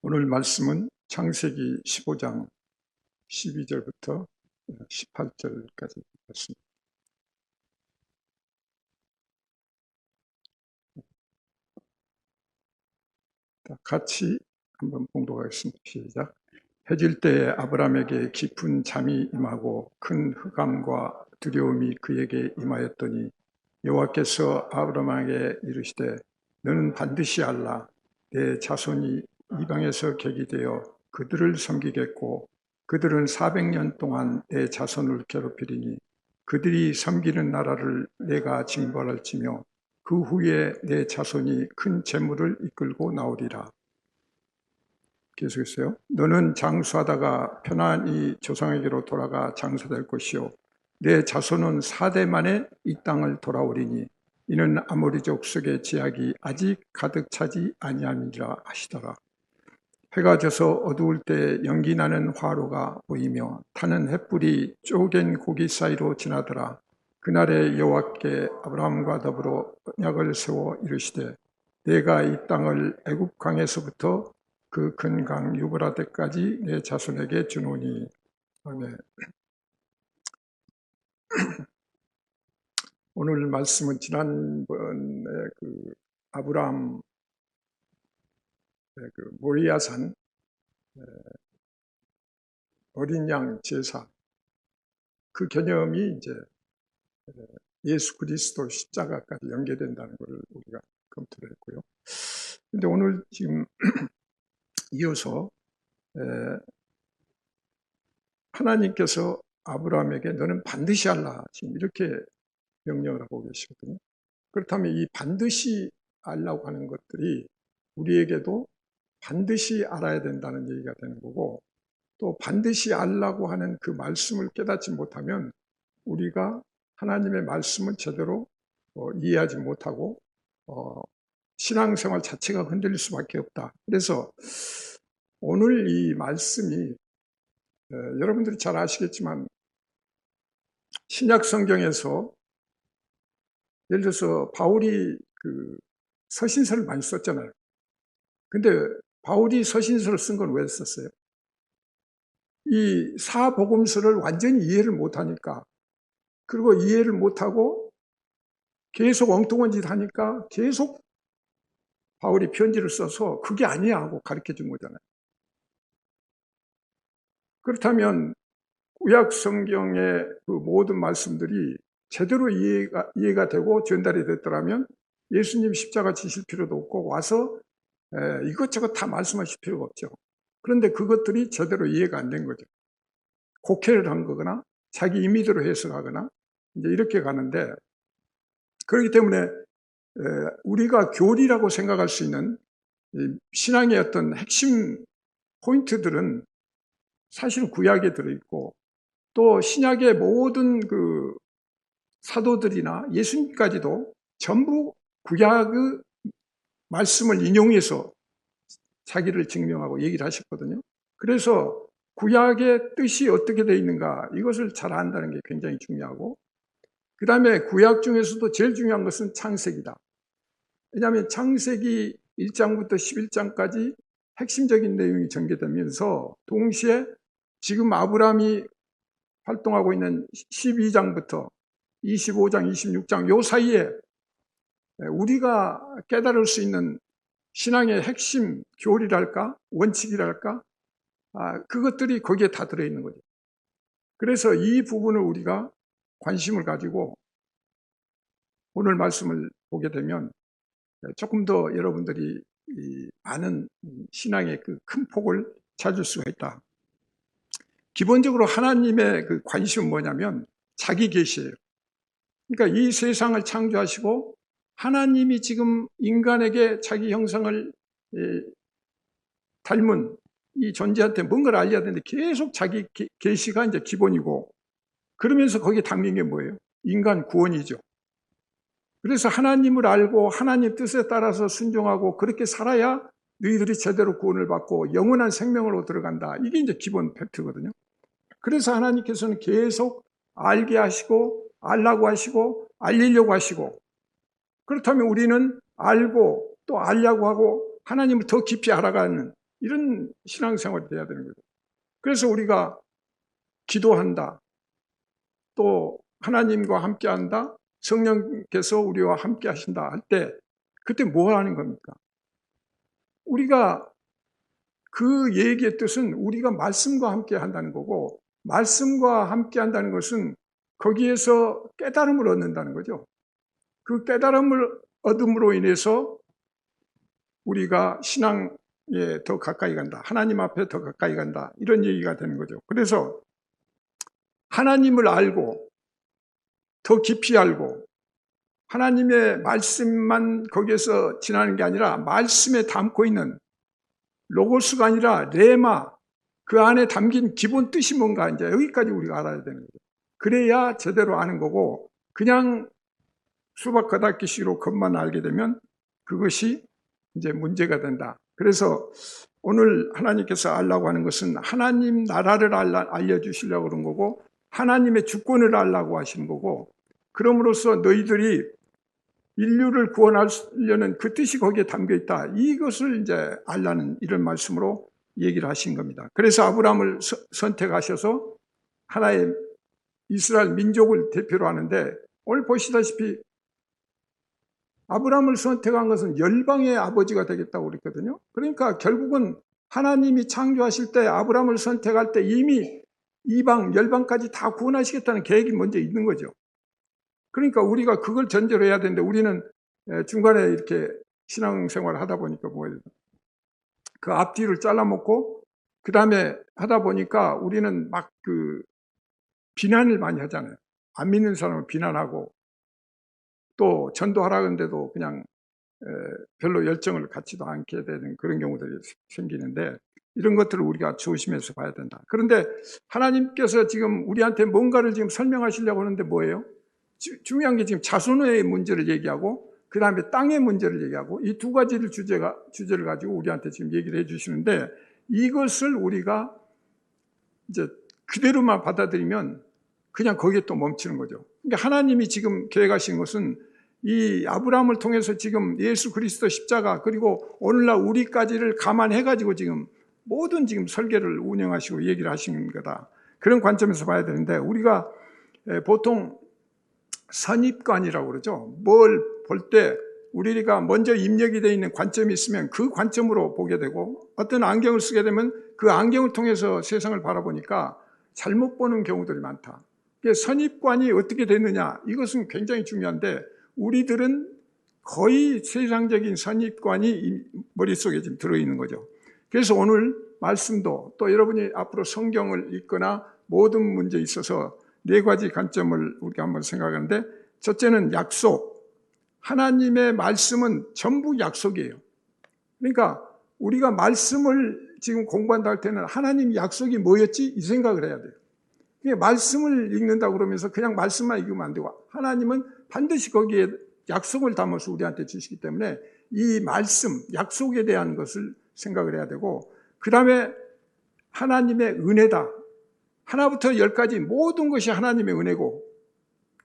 오늘 말씀은 창세기 15장 12절부터 18절까지 말씀입니다. 같이 한번 봉독하겠습니다. 시작. 해질 때에 아브라함에게 깊은 잠이 임하고 큰 흑암과 두려움이 그에게 임하였더니 여호와께서 아브라함에게 이르시되 너는 반드시 알라. 내 자손이 이방에서 객이 되어 그들을 섬기겠고 그들은 400년 동안 내 자손을 괴롭히리니 그들이 섬기는 나라를 내가 징벌할지며 그 후에 내 자손이 큰 재물을 이끌고 나오리라. 계속했어요. 너는 장수하다가 편안히 조상에게로 돌아가 장사될 것이요 내 자손은 4대 만에 이 땅을 돌아오리니 이는 아모리족 속의 제약이 아직 가득 차지 아니함이라 하시더라. 해가 져서 어두울 때 연기나는 화로가 보이며 타는 햇불이 쪼갠 고기 사이로 지나더라. 그날에 여호와께 아브라함과 더불어 언약을 세워 이르시되 내가 이 땅을 애굽 강에서부터 그 큰 강 유브라데까지 내 자손에게 주노니. 아멘. 오늘 말씀은 지난번에 아브라함 모리아산 어린 양 제사 그 개념이 이제 예수 그리스도 십자가까지 연계된다는 것을 우리가 검토를 했고요. 근데 오늘 지금 이어서 하나님께서 아브라함에게 너는 반드시 알라 지금 이렇게 명령을 하고 계시거든요. 그렇다면 이 반드시 알라고 하는 것들이 우리에게도 반드시 알아야 된다는 얘기가 되는 거고, 또 반드시 알라고 하는 그 말씀을 깨닫지 못하면 우리가 하나님의 말씀을 제대로 이해하지 못하고 신앙생활 자체가 흔들릴 수밖에 없다. 그래서 오늘 이 말씀이 여러분들이 잘 아시겠지만 신약 성경에서 예를 들어서 바울이 서신서를 많이 썼잖아요. 근데 바울이 서신서를 쓴 건 왜 썼어요? 이 사복음서를 완전히 이해를 못하니까, 그리고 이해를 못하고 계속 엉뚱한 짓 하니까 계속 바울이 편지를 써서 그게 아니야 하고 가르쳐 준 거잖아요. 그렇다면 구약 성경의 그 모든 말씀들이 제대로 이해가 되고 전달이 됐더라면 예수님 십자가 지실 필요도 없고 와서 이것저것 다 말씀하실 필요가 없죠. 그런데 그것들이 제대로 이해가 안 된 거죠. 곡해를 한 거거나 자기 임의대로 해석하거나 이제 이렇게 가는데, 그렇기 때문에 우리가 교리라고 생각할 수 있는 신앙의 어떤 핵심 포인트들은 사실은 구약에 들어있고, 또 신약의 모든 그 사도들이나 예수님까지도 전부 구약의 말씀을 인용해서 자기를 증명하고 얘기를 하셨거든요. 그래서 구약의 뜻이 어떻게 되어 있는가 이것을 잘 안다는 게 굉장히 중요하고, 그 다음에 구약 중에서도 제일 중요한 것은 창세기다. 왜냐하면 창세기 1장부터 11장까지 핵심적인 내용이 전개되면서 동시에 지금 아브라함이 활동하고 있는 12장부터 25장, 26장 요 사이에 우리가 깨달을 수 있는 신앙의 핵심 교리랄까 원칙이랄까 그것들이 거기에 다 들어있는 거죠. 그래서 이 부분을 우리가 관심을 가지고 오늘 말씀을 보게 되면 조금 더 여러분들이 아는 신앙의 그 큰 폭을 찾을 수가 있다. 기본적으로 하나님의 그 관심은 뭐냐면 자기 계시예요. 그러니까 이 세상을 창조하시고 하나님이 지금 인간에게 자기 형상을 닮은 이 존재한테 뭔가를 알려야 되는데 계속 자기 계시가 이제 기본이고, 그러면서 거기에 담긴 게 뭐예요? 인간 구원이죠. 그래서 하나님을 알고 하나님 뜻에 따라서 순종하고 그렇게 살아야 너희들이 제대로 구원을 받고 영원한 생명으로 들어간다. 이게 이제 기본 팩트거든요. 그래서 하나님께서는 계속 알게 하시고 알라고 하시고 알리려고 하시고, 그렇다면 우리는 알고 또 알려고 하고 하나님을 더 깊이 알아가는 이런 신앙생활이 돼야 되는 거죠. 그래서 우리가 기도한다, 또 하나님과 함께한다, 성령께서 우리와 함께 하신다 할 때 그때 뭐 하는 겁니까? 우리가 그 얘기의 뜻은 우리가 말씀과 함께 한다는 거고, 말씀과 함께 한다는 것은 거기에서 깨달음을 얻는다는 거죠. 그 깨달음을 얻음으로 인해서 우리가 신앙에 더 가까이 간다, 하나님 앞에 더 가까이 간다, 이런 얘기가 되는 거죠. 그래서 하나님을 알고 더 깊이 알고 하나님의 말씀만 거기에서 지나는 게 아니라 말씀에 담고 있는 로고스가 아니라 레마, 그 안에 담긴 기본 뜻이 뭔가 이제 여기까지 우리가 알아야 되는 거죠. 그래야 제대로 아는 거고, 그냥 수박 겉핥기식으로 겉만 알게 되면 그것이 이제 문제가 된다. 그래서 오늘 하나님께서 알라고 하는 것은 하나님 나라를 알려주시려고 그런 거고, 하나님의 주권을 알라고 하시는 거고, 그럼으로써 너희들이 인류를 구원하려는 그 뜻이 거기에 담겨 있다, 이것을 이제 알라는 이런 말씀으로 얘기를 하신 겁니다. 그래서 아브라함을 선택하셔서 하나의 이스라엘 민족을 대표로 하는데, 오늘 보시다시피 아브라함을 선택한 것은 열방의 아버지가 되겠다고 그랬거든요. 그러니까 결국은 하나님이 창조하실 때, 아브라함을 선택할 때 이미 이방, 열방까지 다 구원하시겠다는 계획이 먼저 있는 거죠. 그러니까 우리가 그걸 전제로 해야 되는데, 우리는 중간에 이렇게 신앙생활을 하다 보니까 뭐예요? 그 앞뒤를 잘라먹고 그 다음에 하다 보니까 우리는 막 그 비난을 많이 하잖아요. 안 믿는 사람을 비난하고, 또 전도하라 그런데도 그냥 별로 열정을 갖지도 않게 되는 그런 경우들이 생기는데, 이런 것들을 우리가 조심해서 봐야 된다. 그런데 하나님께서 지금 우리한테 뭔가를 지금 설명하시려고 하는데 뭐예요? 중요한 게 지금 자손의 문제를 얘기하고 그 다음에 땅의 문제를 얘기하고, 이 두 가지를 주제를 가지고 우리한테 지금 얘기를 해 주시는데, 이것을 우리가 이제 그대로만 받아들이면 그냥 거기에 또 멈추는 거죠. 그러니까 하나님이 지금 계획하신 것은 이 아브라함을 통해서 지금 예수 그리스도 십자가, 그리고 오늘날 우리까지를 감안해 가지고 지금 모든 지금 설계를 운영하시고 얘기를 하시는 거다. 그런 관점에서 봐야 되는데, 우리가 보통 선입관이라고 그러죠. 뭘 볼 때 우리가 먼저 입력이 되어 있는 관점이 있으면 그 관점으로 보게 되고, 어떤 안경을 쓰게 되면 그 안경을 통해서 세상을 바라보니까 잘못 보는 경우들이 많다. 선입관이 어떻게 됐느냐, 이것은 굉장히 중요한데, 우리들은 거의 세상적인 선입관이 머릿속에 지금 들어있는 거죠. 그래서 오늘 말씀도, 또 여러분이 앞으로 성경을 읽거나 모든 문제에 있어서 네 가지 관점을 우리가 한번 생각하는데, 첫째는 약속. 하나님의 말씀은 전부 약속이에요. 그러니까 우리가 말씀을 지금 공부한다 할 때는 하나님 약속이 뭐였지? 이 생각을 해야 돼요. 말씀을 읽는다 그러면서 그냥 말씀만 읽으면 안 되고, 하나님은 반드시 거기에 약속을 담아서 우리한테 주시기 때문에 이 말씀, 약속에 대한 것을 생각을 해야 되고, 그 다음에 하나님의 은혜다. 하나부터 열까지 모든 것이 하나님의 은혜고,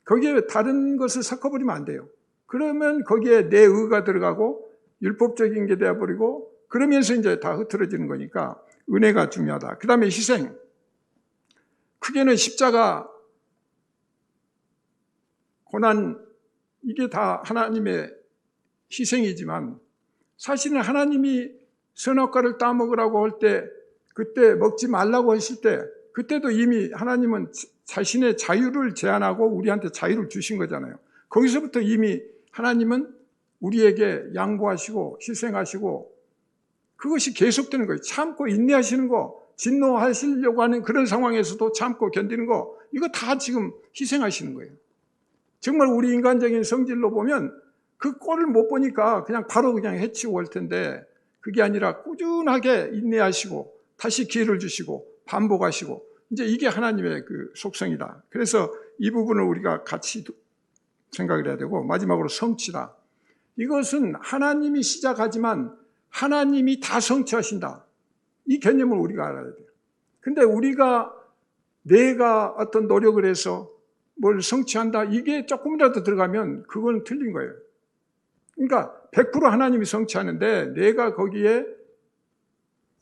거기에 다른 것을 섞어버리면 안 돼요. 그러면 거기에 내 의가 들어가고 율법적인 게 되어버리고, 그러면서 이제 다 흐트러지는 거니까 은혜가 중요하다. 그 다음에 희생. 크게는 십자가, 고난, 이게 다 하나님의 희생이지만, 사실은 하나님이 선악과를 따먹으라고 할 때, 그때 먹지 말라고 했을 때, 그때도 이미 하나님은 자신의 자유를 제한하고 우리한테 자유를 주신 거잖아요. 거기서부터 이미 하나님은 우리에게 양보하시고 희생하시고, 그것이 계속되는 거예요. 참고 인내하시는 거, 진노하시려고 하는 그런 상황에서도 참고 견디는 거, 이거 다 지금 희생하시는 거예요. 정말 우리 인간적인 성질로 보면 그 꼴을 못 보니까 그냥 바로 그냥 해치고 올 텐데, 그게 아니라 꾸준하게 인내하시고 다시 기회를 주시고 반복하시고, 이제 이게 하나님의 그 속성이다. 그래서 이 부분을 우리가 같이 생각을 해야 되고, 마지막으로 성취다. 이것은 하나님이 시작하지만 하나님이 다 성취하신다. 이 개념을 우리가 알아야 돼요. 근데 우리가 내가 어떤 노력을 해서 뭘 성취한다, 이게 조금이라도 들어가면 그건 틀린 거예요. 그러니까 100% 하나님이 성취하는데 내가 거기에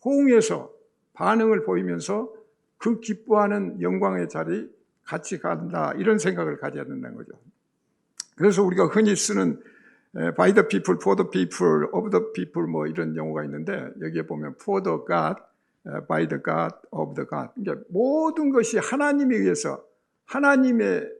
호응해서 반응을 보이면서 그 기뻐하는 영광의 자리 같이 간다, 이런 생각을 가져야 된다는 거죠. 그래서 우리가 흔히 쓰는 by the people, for the people, of the people 뭐 이런 용어가 있는데, 여기에 보면 for the God, by the God, of the God. 그러니까 모든 것이 하나님에 의해서 하나님을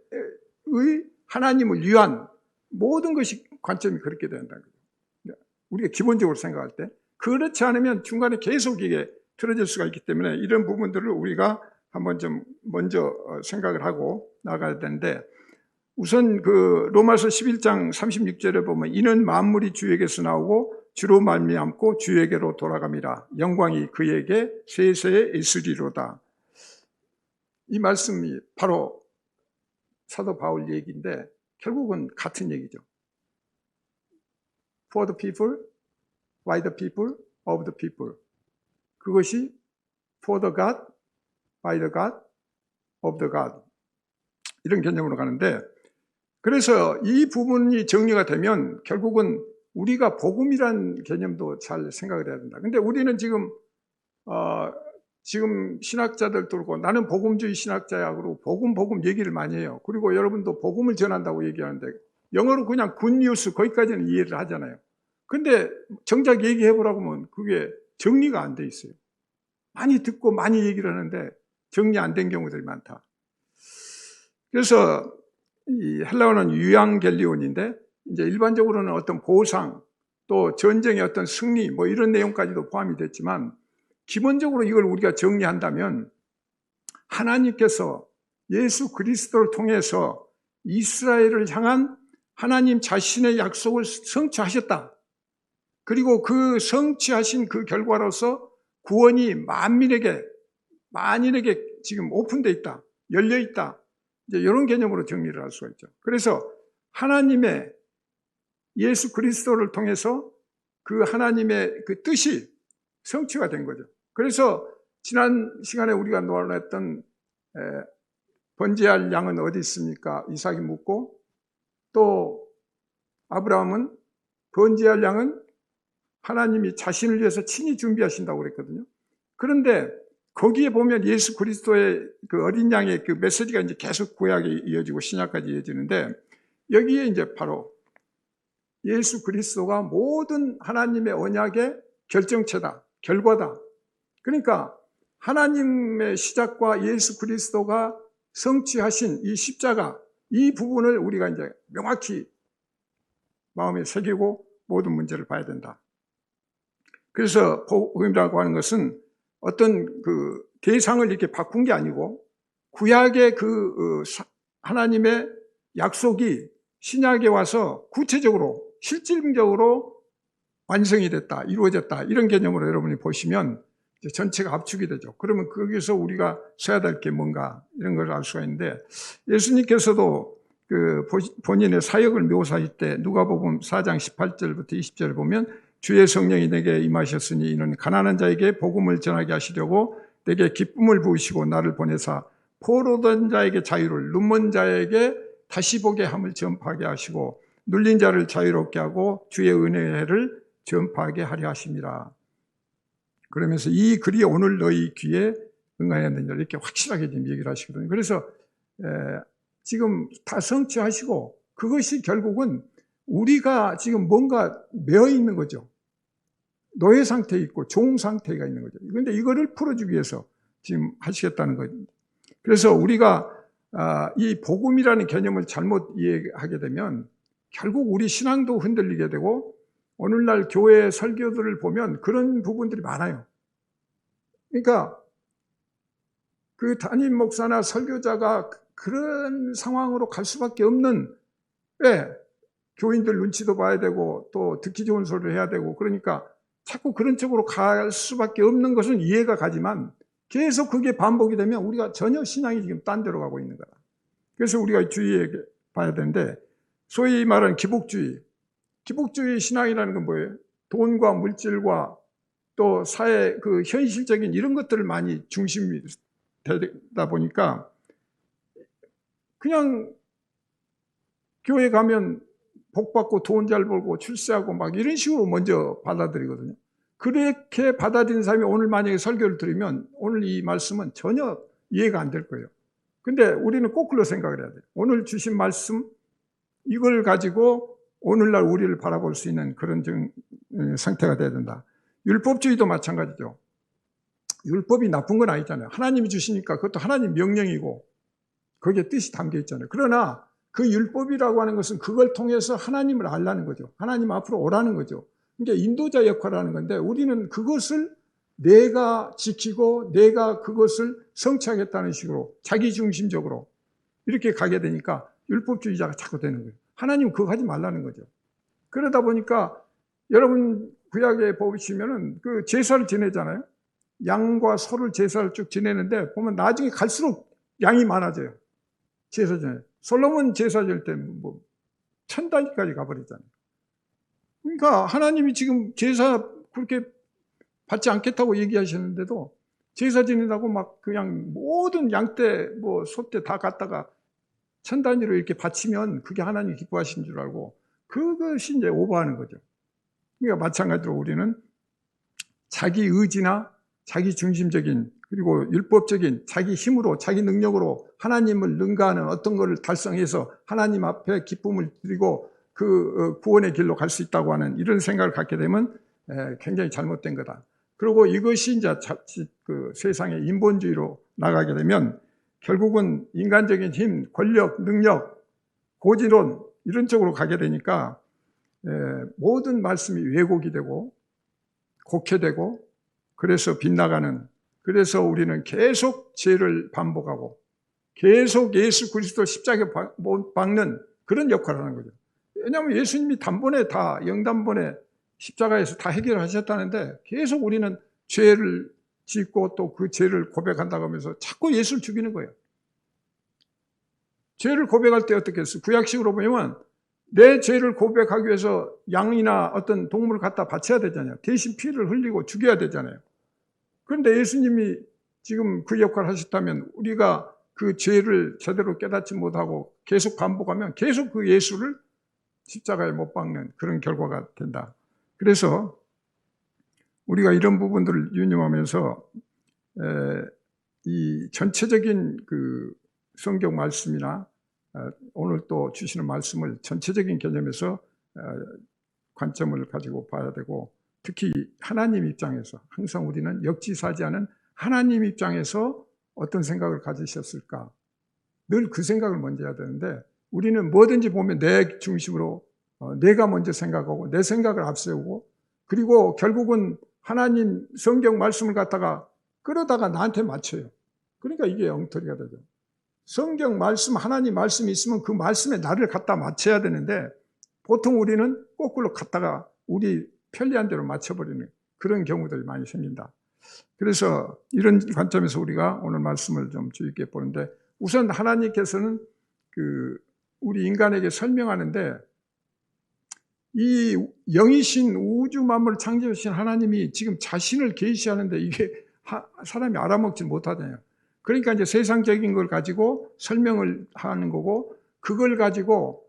위한 모든 것이 관점이 그렇게 된다는 거죠. 우리가 기본적으로 생각할 때. 그렇지 않으면 중간에 계속 이게 틀어질 수가 있기 때문에 이런 부분들을 우리가 한번 좀 먼저 생각을 하고 나가야 되는데, 우선 그 로마서 11장 36절에 보면 이는 만물이 주에게서 나오고 주로 말미암고 주에게로 돌아갑니다. 영광이 그에게 세세에 있으리로다. 이 말씀이 바로 사도 바울 얘기인데 결국은 같은 얘기죠. For the people, by the people, of the people. 그것이 for the God, by the God, of the God. 이런 개념으로 가는데, 그래서 이 부분이 정리가 되면 결국은 우리가 복음이란 개념도 잘 생각을 해야 된다. 근데 우리는 지금 신학자들 들고 나는 복음주의 신학자야 그러고 복음 얘기를 많이 해요. 그리고 여러분도 복음을 전한다고 얘기하는데 영어로 그냥 굿뉴스 거기까지는 이해를 하잖아요. 근데 정작 얘기해보라고 하면 그게 정리가 안 돼 있어요. 많이 듣고 많이 얘기를 하는데 정리 안 된 경우들이 많다. 그래서 이 헬라어는 유앙겔리온인데 이제 일반적으로는 어떤 보상 또 전쟁의 어떤 승리 뭐 이런 내용까지도 포함이 됐지만, 기본적으로 이걸 우리가 정리한다면 하나님께서 예수 그리스도를 통해서 이스라엘을 향한 하나님 자신의 약속을 성취하셨다. 그리고 그 성취하신 그 결과로서 구원이 만인에게 지금 오픈되어 있다, 열려 있다. 이제 이런 개념으로 정리를 할 수가 있죠. 그래서 하나님의 예수 그리스도를 통해서 그 하나님의 그 뜻이 성취가 된 거죠. 그래서 지난 시간에 우리가 논했던 번제할 양은 어디 있습니까? 이삭이 묻고, 또 아브라함은 번제할 양은 하나님이 자신을 위해서 친히 준비하신다고 그랬거든요. 그런데 거기에 보면 예수 그리스도의 그 어린 양의 그 메시지가 이제 계속 구약에 이어지고 신약까지 이어지는데, 여기에 이제 바로 예수 그리스도가 모든 하나님의 언약의 결정체다, 결과다. 그러니까 하나님의 시작과 예수 그리스도가 성취하신 이 십자가, 이 부분을 우리가 이제 명확히 마음에 새기고 모든 문제를 봐야 된다. 그래서 복음이라고 하는 것은 어떤 그 대상을 이렇게 바꾼 게 아니고 구약의 그 하나님의 약속이 신약에 와서 구체적으로 실질적으로 완성이 됐다, 이루어졌다, 이런 개념으로 여러분이 보시면 이제 전체가 압축이 되죠. 그러면 거기서 우리가 써야 될 게 뭔가 이런 걸 알 수가 있는데, 예수님께서도 그 본인의 사역을 묘사할 때 누가복음 4장 18절부터 20절을 보면 주의 성령이 내게 임하셨으니 이는 가난한 자에게 복음을 전하게 하시려고 내게 기쁨을 부으시고 나를 보내사 포로된 자에게 자유를, 눈먼 자에게 다시 보게 함을 전파하게 하시고 눌린 자를 자유롭게 하고 주의 은혜의 해를 전파하게 하려 하심이라. 그러면서 이 글이 오늘 너희 귀에 응하였느니라, 이렇게 확실하게 지금 얘기를 하시거든요. 그래서 지금 다 성취하시고 그것이 결국은 우리가 지금 뭔가 매여 있는 거죠. 노예 상태에 있고 종 상태가 있는 거죠. 그런데 이거를 풀어주기 위해서 지금 하시겠다는 거죠. 그래서 우리가 이 복음이라는 개념을 잘못 이해하게 되면 결국 우리 신앙도 흔들리게 되고, 오늘날 교회 설교들을 보면 그런 부분들이 많아요. 그러니까 그 담임 목사나 설교자가 그런 상황으로 갈 수밖에 없는, 왜? 교인들 눈치도 봐야 되고 또 듣기 좋은 소리를 해야 되고, 그러니까 자꾸 그런 쪽으로 갈 수밖에 없는 것은 이해가 가지만 계속 그게 반복이 되면 우리가 전혀 신앙이 지금 딴 데로 가고 있는 거다. 그래서 우리가 주의해 봐야 되는데, 소위 말하는 기복주의 신앙이라는 건 뭐예요? 돈과 물질과 또 사회 그 현실적인 이런 것들을 많이 중심이 되다 보니까 그냥 교회 가면 복 받고 돈 잘 벌고 출세하고 막 이런 식으로 먼저 받아들이거든요. 그렇게 받아들인 사람이 오늘 만약에 설교를 들으면 오늘 이 말씀은 전혀 이해가 안 될 거예요. 근데 우리는 거꾸로 생각을 해야 돼요. 오늘 주신 말씀, 이걸 가지고 오늘날 우리를 바라볼 수 있는 그런 상태가 돼야 된다. 율법주의도 마찬가지죠. 율법이 나쁜 건 아니잖아요. 하나님이 주시니까 그것도 하나님 명령이고 거기에 뜻이 담겨 있잖아요. 그러나 그 율법이라고 하는 것은 그걸 통해서 하나님을 알라는 거죠. 하나님 앞으로 오라는 거죠. 그러니까 인도자 역할을 하는 건데 우리는 그것을 내가 지키고 내가 그것을 성취하겠다는 식으로 자기중심적으로 이렇게 가게 되니까 율법주의자가 자꾸 되는 거예요. 하나님 그거 하지 말라는 거죠. 그러다 보니까 여러분 구약에 보시면은 그 제사를 지내잖아요. 양과 소를 제사를 쭉 지내는데 보면 나중에 갈수록 양이 많아져요. 제사 지내. 솔로몬 제사 지낼 때 뭐 1000단위까지 가버렸잖아요. 그러니까 하나님이 지금 제사 그렇게 받지 않겠다고 얘기하셨는데도 제사 지낸다고 막 그냥 모든 양떼 뭐 소떼 다 갖다가 1000단위로 이렇게 바치면 그게 하나님 기뻐하신 줄 알고 그것이 이제 오버하는 거죠. 그러니까 마찬가지로 우리는 자기 의지나 자기 중심적인 그리고 율법적인 자기 힘으로 자기 능력으로 하나님을 능가하는 어떤 것을 달성해서 하나님 앞에 기쁨을 드리고 그 구원의 길로 갈 수 있다고 하는 이런 생각을 갖게 되면 굉장히 잘못된 거다. 그리고 이것이 이제 그 세상의 인본주의로 나가게 되면 결국은 인간적인 힘, 권력, 능력, 고지론 이런 쪽으로 가게 되니까 모든 말씀이 왜곡이 되고 곡해되고 그래서 빗나가는 그래서 우리는 계속 죄를 반복하고 계속 예수 그리스도 십자가에 못 박는 그런 역할을 하는 거죠. 왜냐하면 예수님이 단번에 다 영단번에 십자가에서 다 해결하셨다는데 계속 우리는 죄를 짓고 또 그 죄를 고백한다고 하면서 자꾸 예수를 죽이는 거예요. 죄를 고백할 때 어떻게 했어요? 구약식으로 보면 내 죄를 고백하기 위해서 양이나 어떤 동물을 갖다 바쳐야 되잖아요. 대신 피를 흘리고 죽여야 되잖아요. 그런데 예수님이 지금 그 역할을 하셨다면 우리가 그 죄를 제대로 깨닫지 못하고 계속 반복하면 계속 그 예수를 십자가에 못 박는 그런 결과가 된다. 그래서 우리가 이런 부분들을 유념하면서 이 전체적인 그 성경 말씀이나 오늘 또 주시는 말씀을 전체적인 개념에서 관점을 가지고 봐야 되고 특히 하나님 입장에서 항상 우리는 역지사지하는 하나님 입장에서 어떤 생각을 가지셨을까 늘 그 생각을 먼저 해야 되는데 우리는 뭐든지 보면 내 중심으로 내가 먼저 생각하고 내 생각을 앞세우고 그리고 결국은 하나님 성경 말씀을 갖다가 끌어다가 나한테 맞춰요. 그러니까 이게 엉터리가 되죠. 성경 말씀 하나님 말씀이 있으면 그 말씀에 나를 갖다 맞춰야 되는데 보통 우리는 거꾸로 갖다가 우리 편리한 대로 맞춰버리는 그런 경우들이 많이 생긴다. 그래서 이런 관점에서 우리가 오늘 말씀을 좀 주의 깊게 보는데 우선 하나님께서는 그 우리 인간에게 설명하는데 이 영이신 우주 만물을 창조하신 하나님이 지금 자신을 계시하는데 이게 사람이 알아먹지 못하잖아요. 그러니까 이제 세상적인 걸 가지고 설명을 하는 거고 그걸 가지고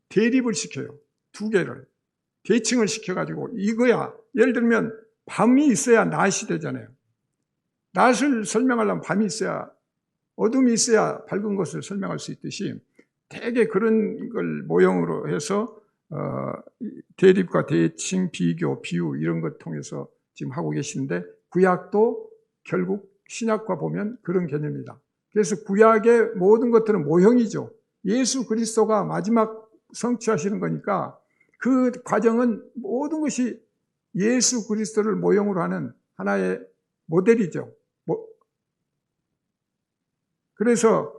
대립을 시켜요. 두 개를. 대칭을 시켜가지고 이거야. 예를 들면 밤이 있어야 낮이 되잖아요. 낮을 설명하려면 밤이 있어야 어둠이 있어야 밝은 것을 설명할 수 있듯이 되게 그런 걸 모형으로 해서 대립과 대칭, 비교, 비유 이런 것 통해서 지금 하고 계시는데 구약도 결국 신약과 보면 그런 개념이다. 그래서 구약의 모든 것들은 모형이죠. 예수 그리스도가 마지막 성취하시는 거니까 그 과정은 모든 것이 예수 그리스도를 모형으로 하는 하나의 모델이죠. 그래서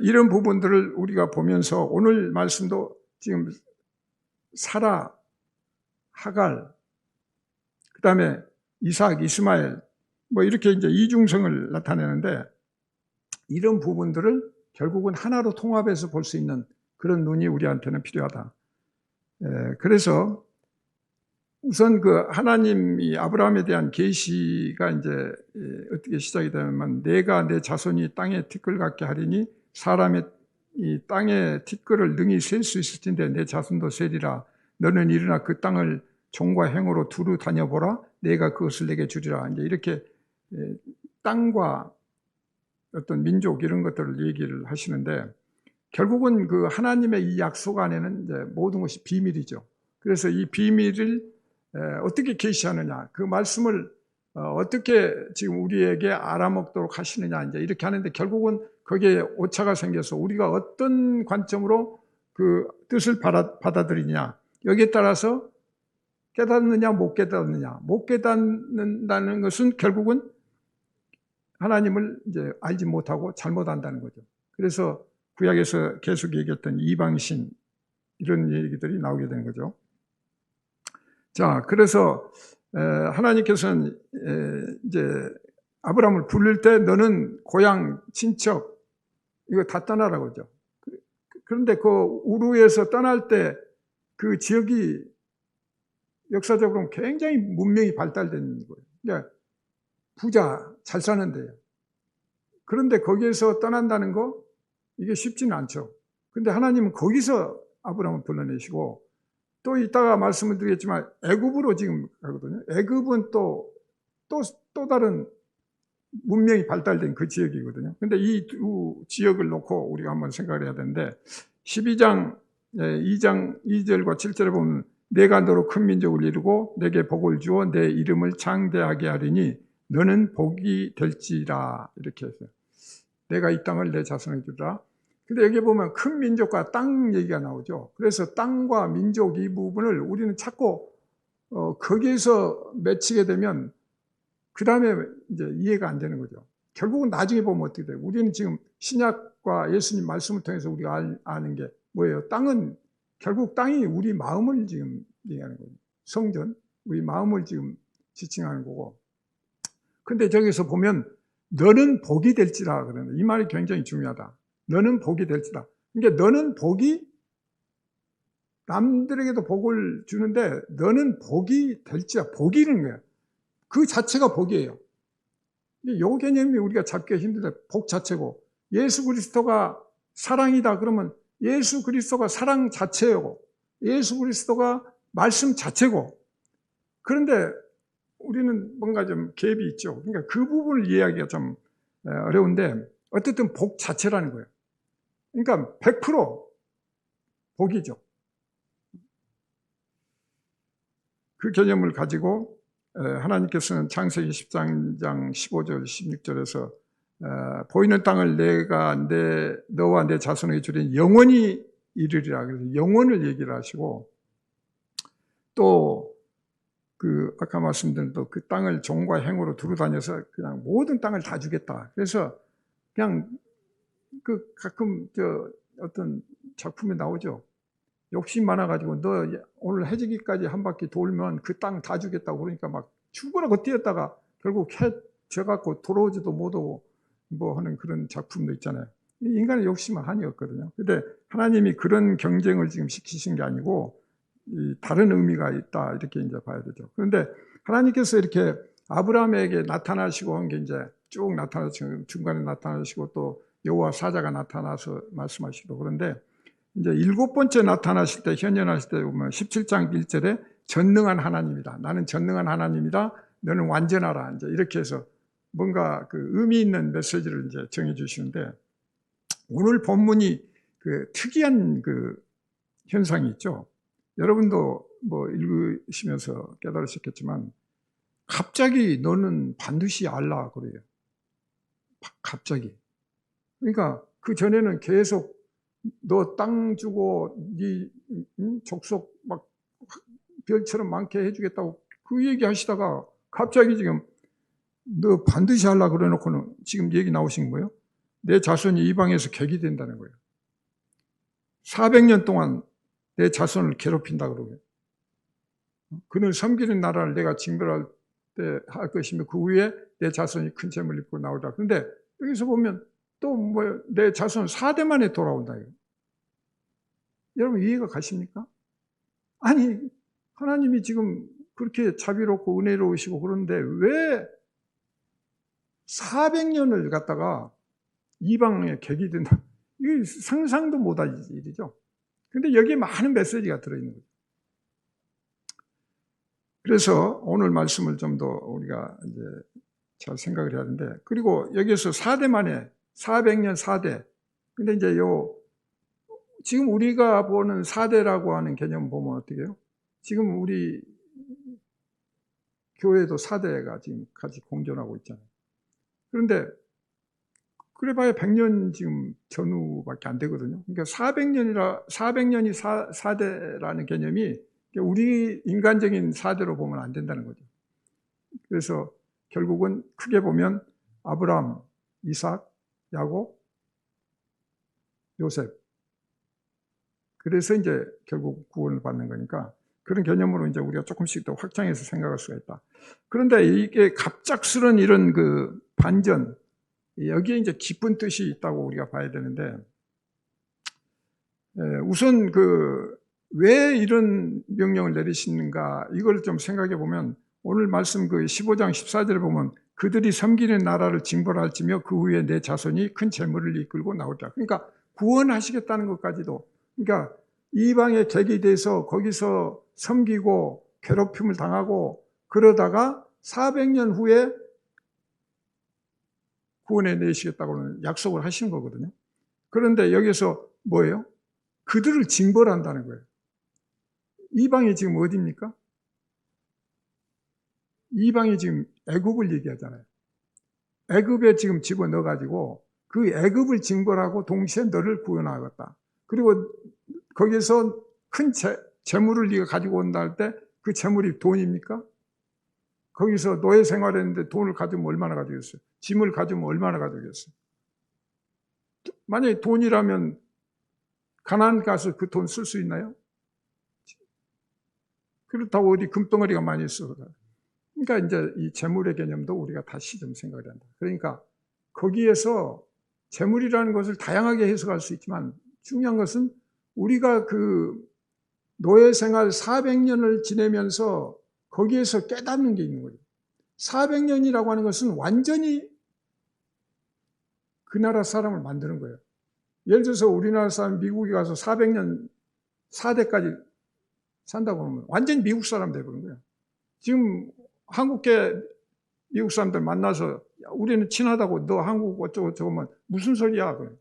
이런 부분들을 우리가 보면서 오늘 말씀도 지금 사라, 하갈, 그 다음에 이삭, 이스마엘 뭐 이렇게 이제 이중성을 나타내는데 이런 부분들을 결국은 하나로 통합해서 볼 수 있는 그런 눈이 우리한테는 필요하다. 그래서 우선 그 하나님이 아브라함에 대한 계시가 이제 어떻게 시작이 되면 내가 내 자손이 땅에 티끌 같게 하리니 사람의 이 땅의 티끌을 능히 셀 수 있을 텐데 내 자손도 세리라. 너는 일어나 그 땅을 종과 행으로 두루 다녀보라. 내가 그것을 내게 주리라. 이제 이렇게 땅과 어떤 민족 이런 것들을 얘기를 하시는데, 결국은 그 하나님의 이 약속 안에는 이제 모든 것이 비밀이죠. 그래서 이 비밀을 어떻게 계시하느냐, 그 말씀을 어떻게 지금 우리에게 알아먹도록 하시느냐, 이제 이렇게 하는데, 결국은 거기에 오차가 생겨서 우리가 어떤 관점으로 그 뜻을 받아들이냐, 여기에 따라서 깨닫느냐 못 깨닫느냐, 못 깨닫는다는 것은 결국은 하나님을 이제 알지 못하고 잘못한다는 거죠. 그래서 구약에서 계속 얘기했던 이방신 이런 얘기들이 나오게 되는 거죠. 자, 그래서 하나님께서는 이제 아브라함을 부를 때 너는 고향, 친척 이거 다 떠나라고 하죠. 그런데 그 우르에서 떠날 때 그 지역이 역사적으로 굉장히 문명이 발달된 거예요. 그러니까 부자, 잘 사는 데요. 그런데 거기에서 떠난다는 거 이게 쉽지는 않죠. 근데 하나님은 거기서 아브라함을 불러내시고, 또 이따가 말씀을 드리겠지만 애굽으로 지금 가거든요. 애굽은 또 다른 문명이 발달된 그 지역이거든요. 근데 이 두 지역을 놓고 우리가 한번 생각을 해야 되는데, 12장 2장 2절과 7절에 보면 내가 너로 큰 민족을 이루고 내게 복을 주어 내 이름을 장대하게 하리니 너는 복이 될지라, 이렇게 했어요. 내가 이 땅을 내 자손에게 주리라. 근데 여기 보면 큰 민족과 땅 얘기가 나오죠. 그래서 땅과 민족 이 부분을 우리는 자꾸 거기에서 맺히게 되면 그 다음에 이제 이해가 안 되는 거죠. 결국은 나중에 보면 어떻게 돼요? 우리는 지금 신약과 예수님 말씀을 통해서 우리가 아는 게 뭐예요? 땅은 결국 땅이 우리 마음을 지금 얘기하는 거예요. 성전, 우리 마음을 지금 지칭하는 거고. 근데 저기서 보면 너는 복이 될지라 그러는데, 이 말이 굉장히 중요하다. 너는 복이 될지라. 그러니까 너는 복이, 남들에게도 복을 주는데 너는 복이 될지라, 복이 있는 거야. 그 자체가 복이에요. 이 개념이 우리가 잡기가 힘든데, 복 자체고, 예수 그리스도가 사랑이다 그러면 예수 그리스도가 사랑 자체고, 예수 그리스도가 말씀 자체고. 그런데 우리는 뭔가 좀 갭이 있죠. 그러니까 그 부분을 이해하기가 좀 어려운데, 어쨌든 복 자체라는 거예요. 그러니까 100% 복이죠. 그 개념을 가지고 하나님께서는 창세기 13장 15절 16절에서 보이는 땅을 내가 너와 내 자손에게 주리니 영원히 이르리라, 그래서 영원을 얘기를 하시고, 또 그 아까 말씀드린 또 그 땅을 종과 행으로 두루 다녀서 그냥 모든 땅을 다 주겠다. 그래서 그냥 그 가끔 어떤 작품에 나오죠. 욕심 많아가지고 너 오늘 해지기까지 한 바퀴 돌면 그 땅 다 주겠다고 그러니까 막 죽으라고 뛰었다가 결국 져갖고 돌아오지도 못하고 뭐 하는 그런 작품도 있잖아요. 인간의 욕심은 한이 없거든요. 근데 하나님이 그런 경쟁을 지금 시키신 게 아니고 다른 의미가 있다, 이렇게 이제 봐야 되죠. 그런데 하나님께서 이렇게 아브라함에게 나타나시고 한 게 이제 쭉 나타나시고, 중간에 나타나시고 또 여호와 사자가 나타나서 말씀하시고, 그런데 이제 7번째 나타나실 때, 현현하실 때 보면 17장 1절에 전능한 하나님이다. 나는 전능한 하나님이다. 너는 완전하라. 이제 이렇게 해서 뭔가 그 의미 있는 메시지를 이제 정해 주시는데, 오늘 본문이 그 특이한 그 현상이 있죠. 여러분도 뭐 읽으시면서 깨달으셨겠지만, 갑자기 너는 반드시 알라 그래요. 갑자기. 그러니까 그 전에는 계속 너 땅 주고 네 족속 막 별처럼 많게 해주겠다고 그 얘기 하시다가 갑자기 지금 너 반드시 하려 그래 놓고는 지금 얘기 나오신 거예요. 내 자손이 이방에서 객이 된다는 거예요. 400년 동안 내 자손을 괴롭힌다 그러고요. 그는 섬기는 나라를 내가 징벌할 때 할 것이며 그 후에 내 자손이 큰 죄를 입고 나오리라. 그런데 여기서 보면 또 뭐 내 자손 4대 만에 돌아온다. 여러분 이해가 가십니까? 아니 하나님이 지금 그렇게 자비롭고 은혜로우시고 그런데 왜 400년을 갖다가 이방에 객이 된다? 이게 상상도 못할 일이죠. 근데 여기에 많은 메시지가 들어있는 거죠. 그래서 오늘 말씀을 좀 더 우리가 이제 잘 생각을 해야 되는데, 그리고 여기서 4대 만에 400년 4대. 근데 이제 지금 우리가 보는 4대라고 하는 개념 보면 어떻게 해요? 지금 우리 교회도 4대가 지금 같이 공존하고 있잖아요. 그런데 그래봐야 100년 지금 전후밖에 안 되거든요. 그러니까 400년이 4대라는 개념이 우리 인간적인 4대로 보면 안 된다는 거죠. 그래서 결국은 크게 보면 아브라함, 이삭, 야곱, 요셉. 그래서 이제 결국 구원을 받는 거니까 그런 개념으로 이제 우리가 조금씩 더 확장해서 생각할 수가 있다. 그런데 이게 갑작스런 이런 그 반전, 여기에 이제 깊은 뜻이 있다고 우리가 봐야 되는데, 우선 왜 이런 명령을 내리시는가, 이걸 좀 생각해 보면, 오늘 말씀 15장 14절에 보면, 그들이 섬기는 나라를 징벌할지며 그 후에 내 자손이 큰 재물을 이끌고 나오리라. 그러니까 구원하시겠다는 것까지도, 그러니까 이방의 객이 돼서 거기서 섬기고 괴롭힘을 당하고 그러다가 400년 후에 구원해 내시겠다고는 약속을 하신 거거든요. 그런데 여기서 뭐예요? 그들을 징벌한다는 거예요. 이방이 지금 어디입니까? 이방이 지금 애굽을 얘기하잖아요. 애굽에 지금 집어넣어가지고 그 애굽을 징벌하고 동시에 너를 구원하겠다. 그리고 거기서 큰 재물을 네가 가지고 온다 할 때 그 재물이 돈입니까? 거기서 노예 생활했는데 돈을 가지면 얼마나 가지겠어요? 짐을 가지면 얼마나 가지겠어요? 만약에 돈이라면 가나안 가서 그 돈 쓸 수 있나요? 그렇다고 어디 금덩어리가 많이 있어. 그러니까 이제 이 재물의 개념도 우리가 다시 좀 생각을 한다. 그러니까 거기에서 재물이라는 것을 다양하게 해석할 수 있지만 중요한 것은 우리가 노예 생활 400년을 지내면서 거기에서 깨닫는 게 있는 거예요. 400년이라고 하는 것은 완전히 그 나라 사람을 만드는 거예요. 예를 들어서 우리나라 사람 미국에 가서 400년 4대까지 산다고 하면 완전히 미국 사람 되버린 거예요. 지금 한국계 미국 사람들 만나서 우리는 친하다고 너 한국 어쩌고 저쩌고 하면 무슨 소리야? 그래.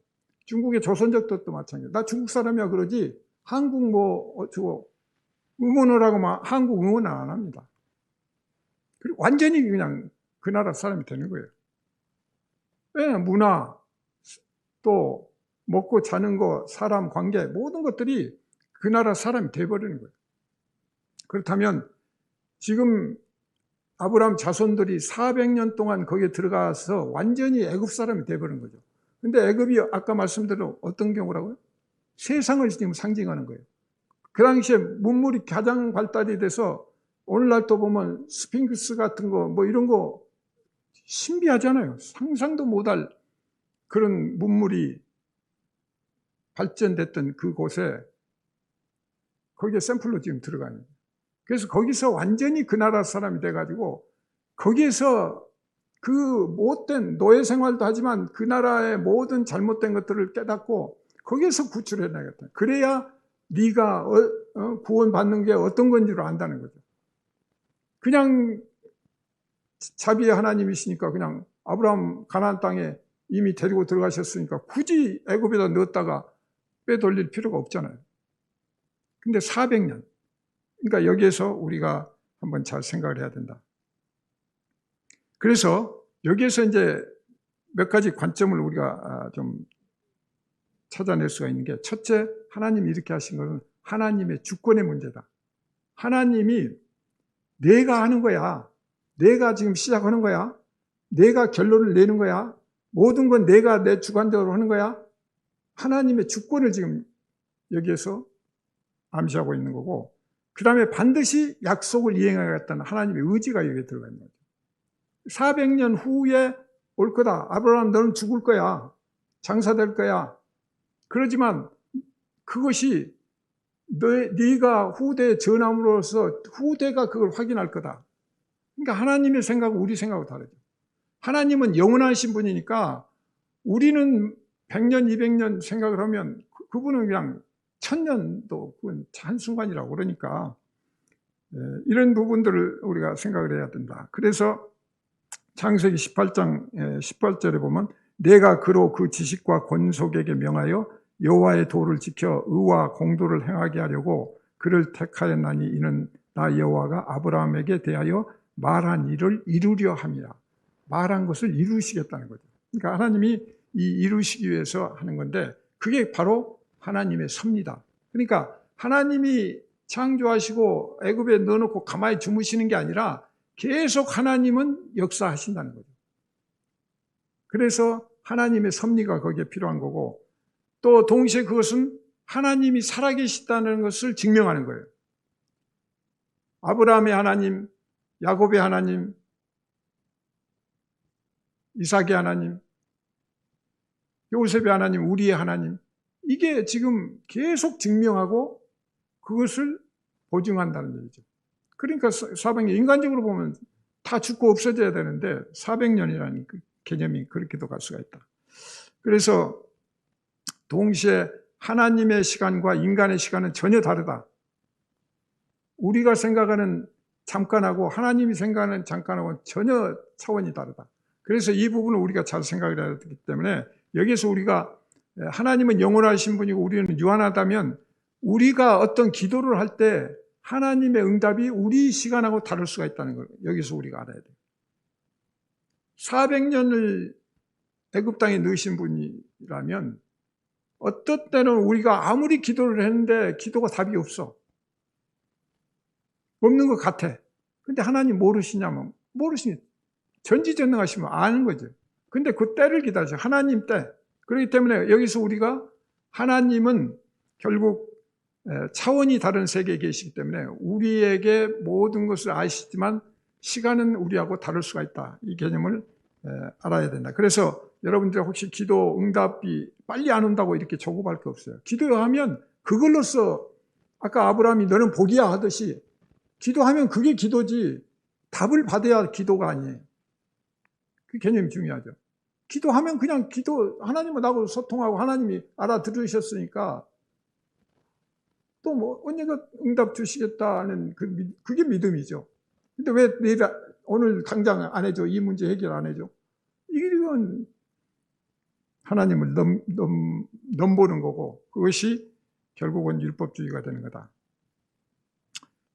중국의 조선족 뜻도 마찬가지야. 나 중국 사람이야 그러지 한국 어쩌고 응원을 하고 막 한국 응원 안 합니다. 그리고 완전히 그냥 그 나라 사람이 되는 거예요. 왜냐면 문화, 또 먹고 자는 거, 사람 관계 모든 것들이 그 나라 사람이 돼버리는 거예요. 그렇다면 지금 아브라함 자손들이 400년 동안 거기에 들어가서 완전히 애굽 사람이 돼버린 거죠. 근데 애굽이 아까 말씀드린 어떤 경우라고요? 세상을 지금 상징하는 거예요. 그 당시에 문물이 가장 발달이 돼서 오늘날 또 보면 스핑크스 같은 거 뭐 이런 거 신비하잖아요. 상상도 못할 그런 문물이 발전됐던 그곳에 거기에 샘플로 지금 들어가는 거예요. 그래서 거기서 완전히 그 나라 사람이 돼가지고 거기에서 그 못된 노예 생활도 하지만 그 나라의 모든 잘못된 것들을 깨닫고 거기에서 구출해내겠다. 그래야 네가 구원받는 게 어떤 건지를 안다는 거죠. 그냥 자비의 하나님이시니까 그냥 아브라함 가나안 땅에 이미 데리고 들어가셨으니까 굳이 애굽에다 넣었다가 빼돌릴 필요가 없잖아요. 근데 400년. 그러니까 여기에서 우리가 한번 잘 생각을 해야 된다. 그래서 여기에서 이제 몇 가지 관점을 우리가 좀 찾아낼 수가 있는 게, 첫째, 하나님이 이렇게 하신 것은 하나님의 주권의 문제다. 하나님이 내가 하는 거야. 내가 지금 시작하는 거야. 내가 결론을 내는 거야. 모든 건 내가 내 주관적으로 하는 거야. 하나님의 주권을 지금 여기에서 암시하고 있는 거고, 그 다음에 반드시 약속을 이행하겠다는 하나님의 의지가 여기에 들어가 있는 거죠. 400년 후에 올 거다. 아브라함 너는 죽을 거야. 장사될 거야. 그러지만 그것이 네가 후대에 전함으로써 후대가 그걸 확인할 거다. 그러니까 하나님의 생각은 우리 생각하고 다르죠. 하나님은 영원하신 분이니까 우리는 100년, 200년 생각을 하면 그분은 그냥 1000년도 그건 한순간이라고 그러니까 이런 부분들을 우리가 생각을 해야 된다. 그래서 창세기 18장 18절에 보면 내가 그로 그 지식과 권속에게 명하여 여호와의 도를 지켜 의와 공도를 행하게 하려고 그를 택하였나니 이는 나 여호와가 아브라함에게 대하여 말한 일을 이루려 함이라. 말한 것을 이루시겠다는 거죠. 그러니까 하나님이 이루시기 위해서 하는 건데 그게 바로 하나님의 섭니다. 그러니까 하나님이 창조하시고 애굽에 넣어놓고 가만히 주무시는 게 아니라 계속 하나님은 역사하신다는 거죠. 그래서 하나님의 섭리가 거기에 필요한 거고 또 동시에 그것은 하나님이 살아계시다는 것을 증명하는 거예요. 아브라함의 하나님, 야곱의 하나님, 이삭의 하나님, 요셉의 하나님, 우리의 하나님, 이게 지금 계속 증명하고 그것을 보증한다는 얘기죠. 그러니까 400년, 인간적으로 보면 다 죽고 없어져야 되는데 400년이라는 그 개념이 그렇게도 갈 수가 있다. 그래서 동시에 하나님의 시간과 인간의 시간은 전혀 다르다. 우리가 생각하는 잠깐하고 하나님이 생각하는 잠깐하고는 전혀 차원이 다르다. 그래서 이 부분을 우리가 잘 생각을 해야 되기 때문에 여기서 우리가 하나님은 영원하신 분이고 우리는 유한하다면 우리가 어떤 기도를 할 때 하나님의 응답이 우리 시간하고 다를 수가 있다는 걸 여기서 우리가 알아야 돼요. 400년을 애굽 땅에 넣으신 분이라면 어떤 때는 우리가 아무리 기도를 했는데 기도가 답이 없어. 없는 것 같아. 근데 하나님 모르시냐면 모르시니 전지전능하시면 아는 거죠. 근데 그 때를 기다리죠. 하나님 때. 그렇기 때문에 여기서 우리가 하나님은 결국 차원이 다른 세계에 계시기 때문에 우리에게 모든 것을 아시지만 시간은 우리하고 다를 수가 있다. 이 개념을 알아야 된다. 그래서 여러분들 혹시 기도 응답이 빨리 안 온다고 이렇게 조급할 게 없어요. 기도하면 그걸로써 아까 아브라함이 너는 복이야 하듯이 기도하면 그게 기도지 답을 받아야 기도가 아니에요. 그 개념이 중요하죠. 기도하면 그냥 하나님은 나하고 소통하고 하나님이 알아들으셨으니까 또 뭐 언젠가 응답 주시겠다는 그게 믿음이죠. 근데 왜 내일 오늘 당장 안 해줘? 이 문제 해결 안 해줘? 이건 하나님을 넘보는 거고 그것이 결국은 율법주의가 되는 거다.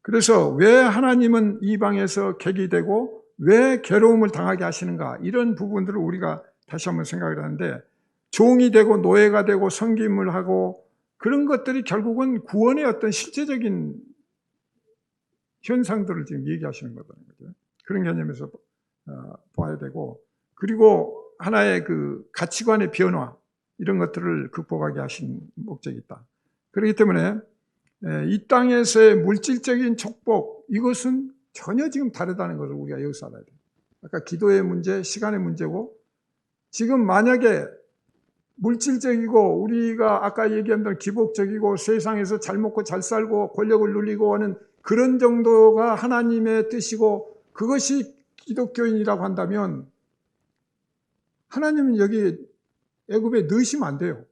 그래서 왜 하나님은 이방에서 객이 되고 왜 괴로움을 당하게 하시는가 이런 부분들을 우리가 다시 한번 생각을 하는데 종이 되고 노예가 되고 섬김을 하고 그런 것들이 결국은 구원의 어떤 실제적인 현상들을 지금 얘기하시는 거죠. 그런 개념에서 봐야 되고 그리고 하나의 그 가치관의 변화 이런 것들을 극복하게 하신 목적이 있다. 그렇기 때문에 이 땅에서의 물질적인 축복 이것은 전혀 지금 다르다는 것을 우리가 여기서 알아야 돼요. 아까 기도의 문제, 시간의 문제고 지금 만약에 물질적이고 우리가 아까 얘기한 대로 기복적이고 세상에서 잘 먹고 잘 살고 권력을 누리고 하는 그런 정도가 하나님의 뜻이고 그것이 기독교인이라고 한다면 하나님은 여기 애굽에 넣으시면 안 돼요.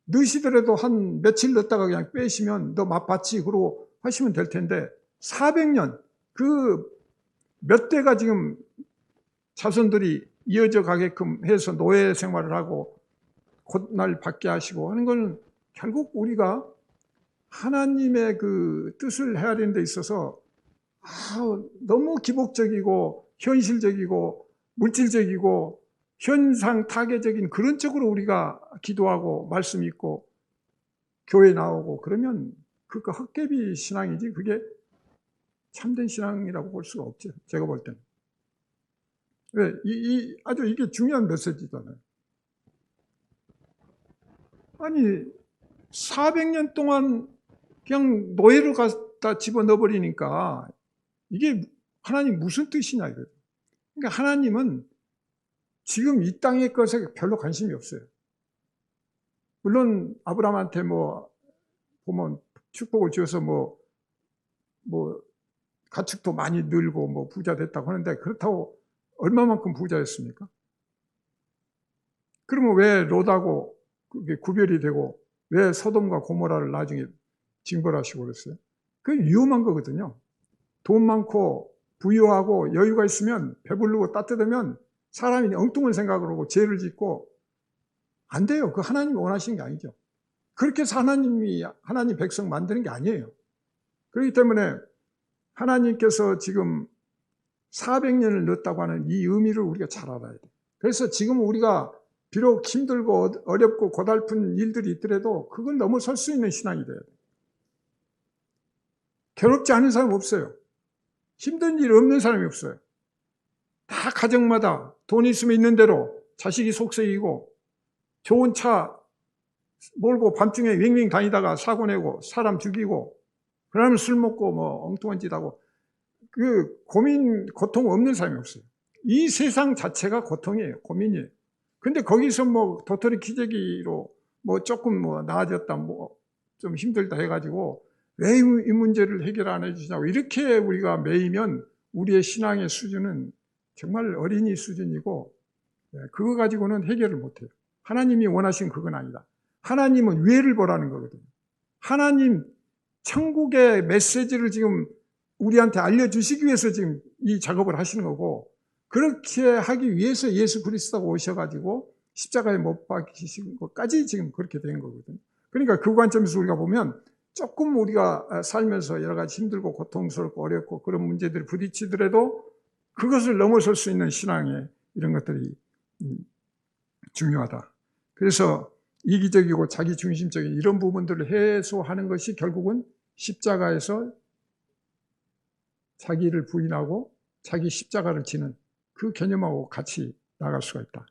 넣으시더라도 한 며칠 넣었다가 그냥 빼시면 너 맛봤지 그러고 하시면 될 텐데 400년 그 몇 대가 지금 자손들이 이어져 가게끔 해서 노예 생활을 하고 곧날 받게 하시고 하는 건 결국 우리가 하나님의 그 뜻을 헤아리는 데 있어서 너무 기복적이고 현실적이고 물질적이고 현상 타계적인 그런 쪽으로 우리가 기도하고 말씀 읽고 교회 나오고 그러면 그거 헛개비 신앙이지 그게 참된 신앙이라고 볼 수가 없죠. 제가 볼 때는. 왜? 아주 이게 중요한 메시지잖아요. 아니 400년 동안 그냥 노예로 갖다 집어넣어버리니까 이게 하나님 무슨 뜻이냐 이거예요. 그러니까 하나님은 지금 이 땅의 것에 별로 관심이 없어요. 물론 아브라함한테 뭐 보면 축복을 주어서 뭐 가축도 많이 늘고 뭐 부자 됐다고 하는데 그렇다고 얼마만큼 부자였습니까? 그러면 왜 롯하고 그게 구별이 되고 왜 소돔과 고모라를 나중에 징벌하시고 그랬어요? 그게 위험한 거거든요. 돈 많고 부유하고 여유가 있으면 배부르고 따뜻하면 사람이 엉뚱한 생각을 하고 죄를 짓고 안 돼요. 그 하나님이 원하시는 게 아니죠. 그렇게 해서 하나님 백성 만드는 게 아니에요. 그렇기 때문에 하나님께서 지금 400년을 넣었다고 하는 이 의미를 우리가 잘 알아야 돼요. 그래서 지금 우리가 비록 힘들고 어렵고 고달픈 일들이 있더라도 그걸 넘어설 수 있는 신앙이 돼야 돼요. 괴롭지 않은 사람 없어요. 힘든 일 없는 사람이 없어요. 다 가정마다 돈 있으면 있는 대로 자식이 속썩이고 좋은 차 몰고 밤중에 윙윙 다니다가 사고 내고 사람 죽이고 그러면 술 먹고 뭐 엉뚱한 짓 하고 그 고통 없는 사람이 없어요. 이 세상 자체가 고통이에요. 고민이에요. 근데 거기서 뭐 도토리 기저귀로 뭐 조금 뭐 나아졌다 뭐 좀 힘들다 해가지고 왜 이 문제를 해결 안 해주냐고 이렇게 우리가 매이면 우리의 신앙의 수준은 정말 어린이 수준이고 그거 가지고는 해결을 못해요. 하나님이 원하신 그건 아니다. 하나님은 위해를 보라는 거거든요. 하나님 천국의 메시지를 지금 우리한테 알려주시기 위해서 지금 이 작업을 하시는 거고 그렇게 하기 위해서 예수 그리스도가 오셔가지고 십자가에 못 박히신 것까지 지금 그렇게 된 거거든요. 그러니까 그 관점에서 우리가 보면 조금 우리가 살면서 여러 가지 힘들고 고통스럽고 어렵고 그런 문제들이 부딪히더라도 그것을 넘어설 수 있는 신앙의 이런 것들이 중요하다. 그래서 이기적이고 자기중심적인 이런 부분들을 해소하는 것이 결국은 십자가에서 자기를 부인하고 자기 십자가를 지는 그 개념하고 같이 나갈 수가 있다.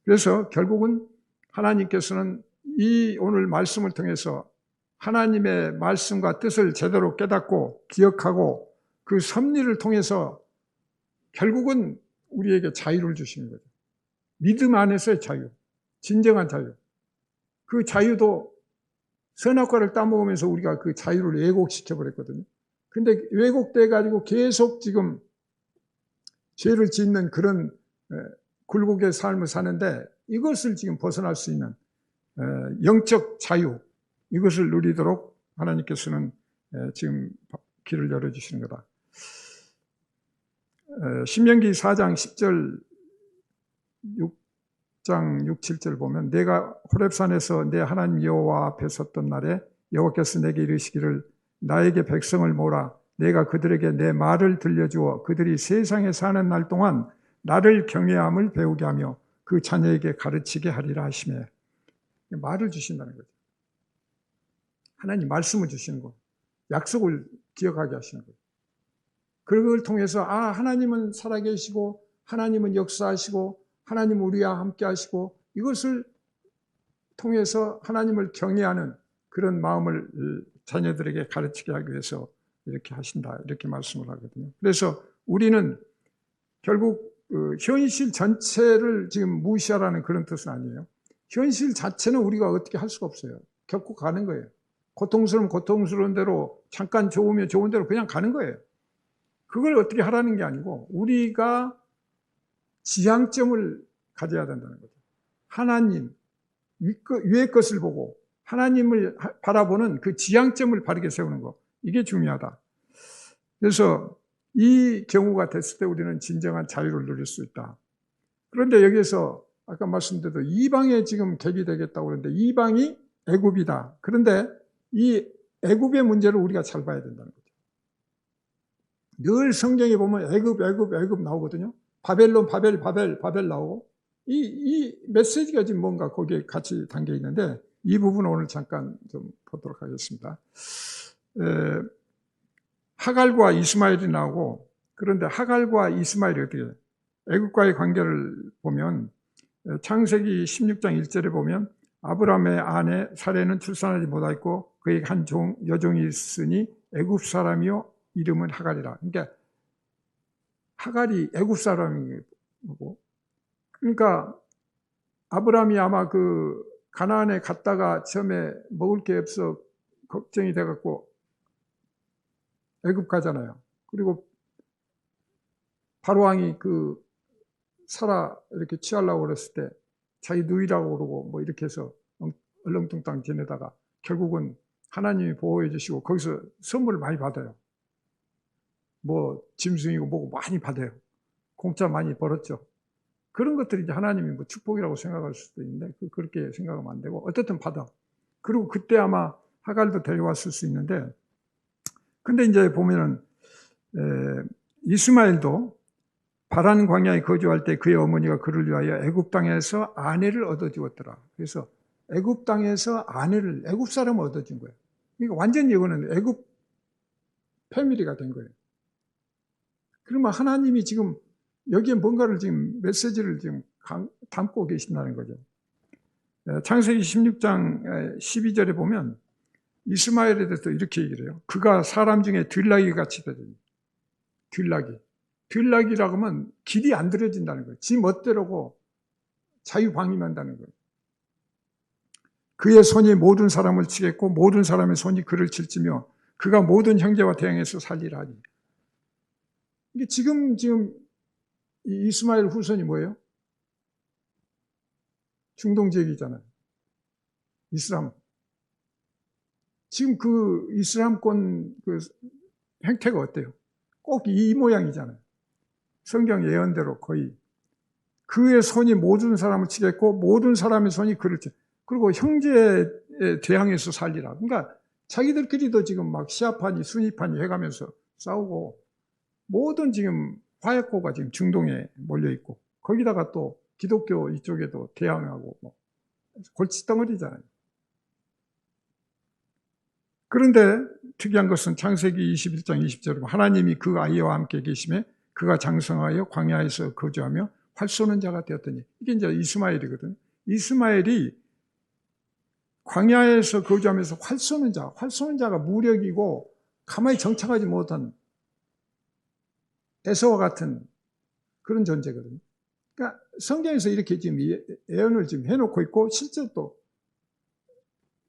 그래서 결국은 하나님께서는 이 오늘 말씀을 통해서 하나님의 말씀과 뜻을 제대로 깨닫고 기억하고 그 섭리를 통해서 결국은 우리에게 자유를 주시는 거죠. 믿음 안에서의 자유, 진정한 자유. 그 자유도 선악과를 따먹으면서 우리가 그 자유를 왜곡시켜버렸거든요. 근데 왜곡돼가지고 계속 지금 죄를 짓는 그런 굴복의 삶을 사는데 이것을 지금 벗어날 수 있는 영적 자유, 이것을 누리도록 하나님께서는 지금 길을 열어주시는 거다. 신명기 4장 10절 6장 6, 7절 보면 내가 호렙산에서 내 하나님 여호와 앞에 섰던 날에 여호와께서 내게 이르시기를 나에게 백성을 모으라 내가 그들에게 내 말을 들려주어 그들이 세상에 사는 날 동안 나를 경외함을 배우게 하며 그 자녀에게 가르치게 하리라 하시매 말을 주신다는 거죠. 하나님 말씀을 주시는 거, 약속을 기억하게 하시는 거예요. 그걸 통해서 하나님은 살아계시고 하나님은 역사하시고 하나님은 우리와 함께 하시고 이것을 통해서 하나님을 경외하는 그런 마음을 자녀들에게 가르치게 하기 위해서 이렇게 하신다 이렇게 말씀을 하거든요. 그래서 우리는 결국 현실 전체를 지금 무시하라는 그런 뜻은 아니에요. 현실 자체는 우리가 어떻게 할 수가 없어요. 겪고 가는 거예요. 고통스러우면 고통스러운 대로 잠깐 좋으면 좋은 대로 그냥 가는 거예요. 그걸 어떻게 하라는 게 아니고 우리가 지향점을 가져야 된다는 거죠. 하나님, 위의 것을 보고 하나님을 바라보는 그 지향점을 바르게 세우는 거, 이게 중요하다. 그래서 이 경우가 됐을 때 우리는 진정한 자유를 누릴 수 있다. 그런데 여기에서 아까 말씀드렸도 이방에 지금 객이 되겠다고 그러는데 이방이 애굽이다. 그런데 이 애굽의 문제를 우리가 잘 봐야 된다는 거죠. 늘 성경에 보면 애굽 나오거든요. 바벨론, 바벨 나오고 이 메시지가 지금 뭔가 거기에 같이 담겨 있는데 이 부분을 오늘 잠깐 좀 보도록 하겠습니다. 하갈과 이스마엘이 나오고 그런데 하갈과 이스마엘이 어떻게 해요? 애굽과의 관계를 보면 창세기 16장 1절에 보면 아브라함의 아내 사레는 출산하지 못하였고 그에게 한 여종이 있으니 애굽 사람이요 이름은 하갈이라. 그러니까 하갈이 애굽 사람이고 그러니까 아브라함이 아마 그 가나안에 갔다가 처음에 먹을 게 없어 걱정이 돼갖고 애굽 가잖아요. 그리고 바로왕이 그 사라 이렇게 취하려고 그랬을 때 자기 누이라고 그러고 뭐 이렇게 해서 얼렁뚱땅 지내다가 결국은 하나님이 보호해 주시고 거기서 선물을 많이 받아요. 뭐 짐승이고 뭐고 많이 받아요. 공짜 많이 벌었죠. 그런 것들이 이제 하나님이 뭐 축복이라고 생각할 수도 있는데 그렇게 생각하면 안 되고 어쨌든 받아. 그리고 그때 아마 하갈도 데려왔을 수 있는데, 근데 이제 보면은 이스마엘도 바란 광야에 거주할 때 그의 어머니가 그를 위하여 애굽 땅에서 아내를 얻어주었더라. 그래서 애굽 땅에서 애굽 사람을 얻어준 거예요. 그러니까 완전히 이거는 애굽 패밀리가 된 거예요. 그러면 하나님이 지금 여기에 뭔가를 지금 메시지를 지금 담고 계신다는 거죠. 창세기 16장 12절에 보면 이스마엘에 대해서 이렇게 얘기를 해요. 그가 사람 중에 들나귀 같이 되더니. 들나귀라고 하면 길이 안 들어진다는 거예요. 지 멋대로고 자유방임한다는 거예요. 그의 손이 모든 사람을 치겠고 모든 사람의 손이 그를 칠지며 그가 모든 형제와 대항해서 살리라 하니. 이게 지금 이 이스마엘 후손이 뭐예요? 중동 지역이잖아요. 이슬람. 지금 그 이슬람권 그 행태가 어때요? 꼭 이 모양이잖아요. 성경 예언대로 거의. 그의 손이 모든 사람을 치겠고 모든 사람의 손이 그를 치. 그리고 형제에 대항해서 살리라. 그러니까 자기들끼리도 지금 막 시아파니 순위파니 해가면서 싸우고 모든 지금 화약고가 지금 중동에 몰려 있고 거기다가 또 기독교 이쪽에도 대항하고 뭐 골칫덩어리잖아요. 그런데 특이한 것은 창세기 21장 20절에 하나님이 그 아이와 함께 계심에 그가 장성하여 광야에서 거주하며 활 쏘는 자가 되었더니, 이게 이제 이스마엘이거든. 이스마엘이 광야에서 거주하면서 활 쏘는 자가 무력이고 가만히 정착하지 못한 에서와 같은 그런 존재거든요. 그러니까 성경에서 이렇게 지금 예언을 지금 해놓고 있고 실제 또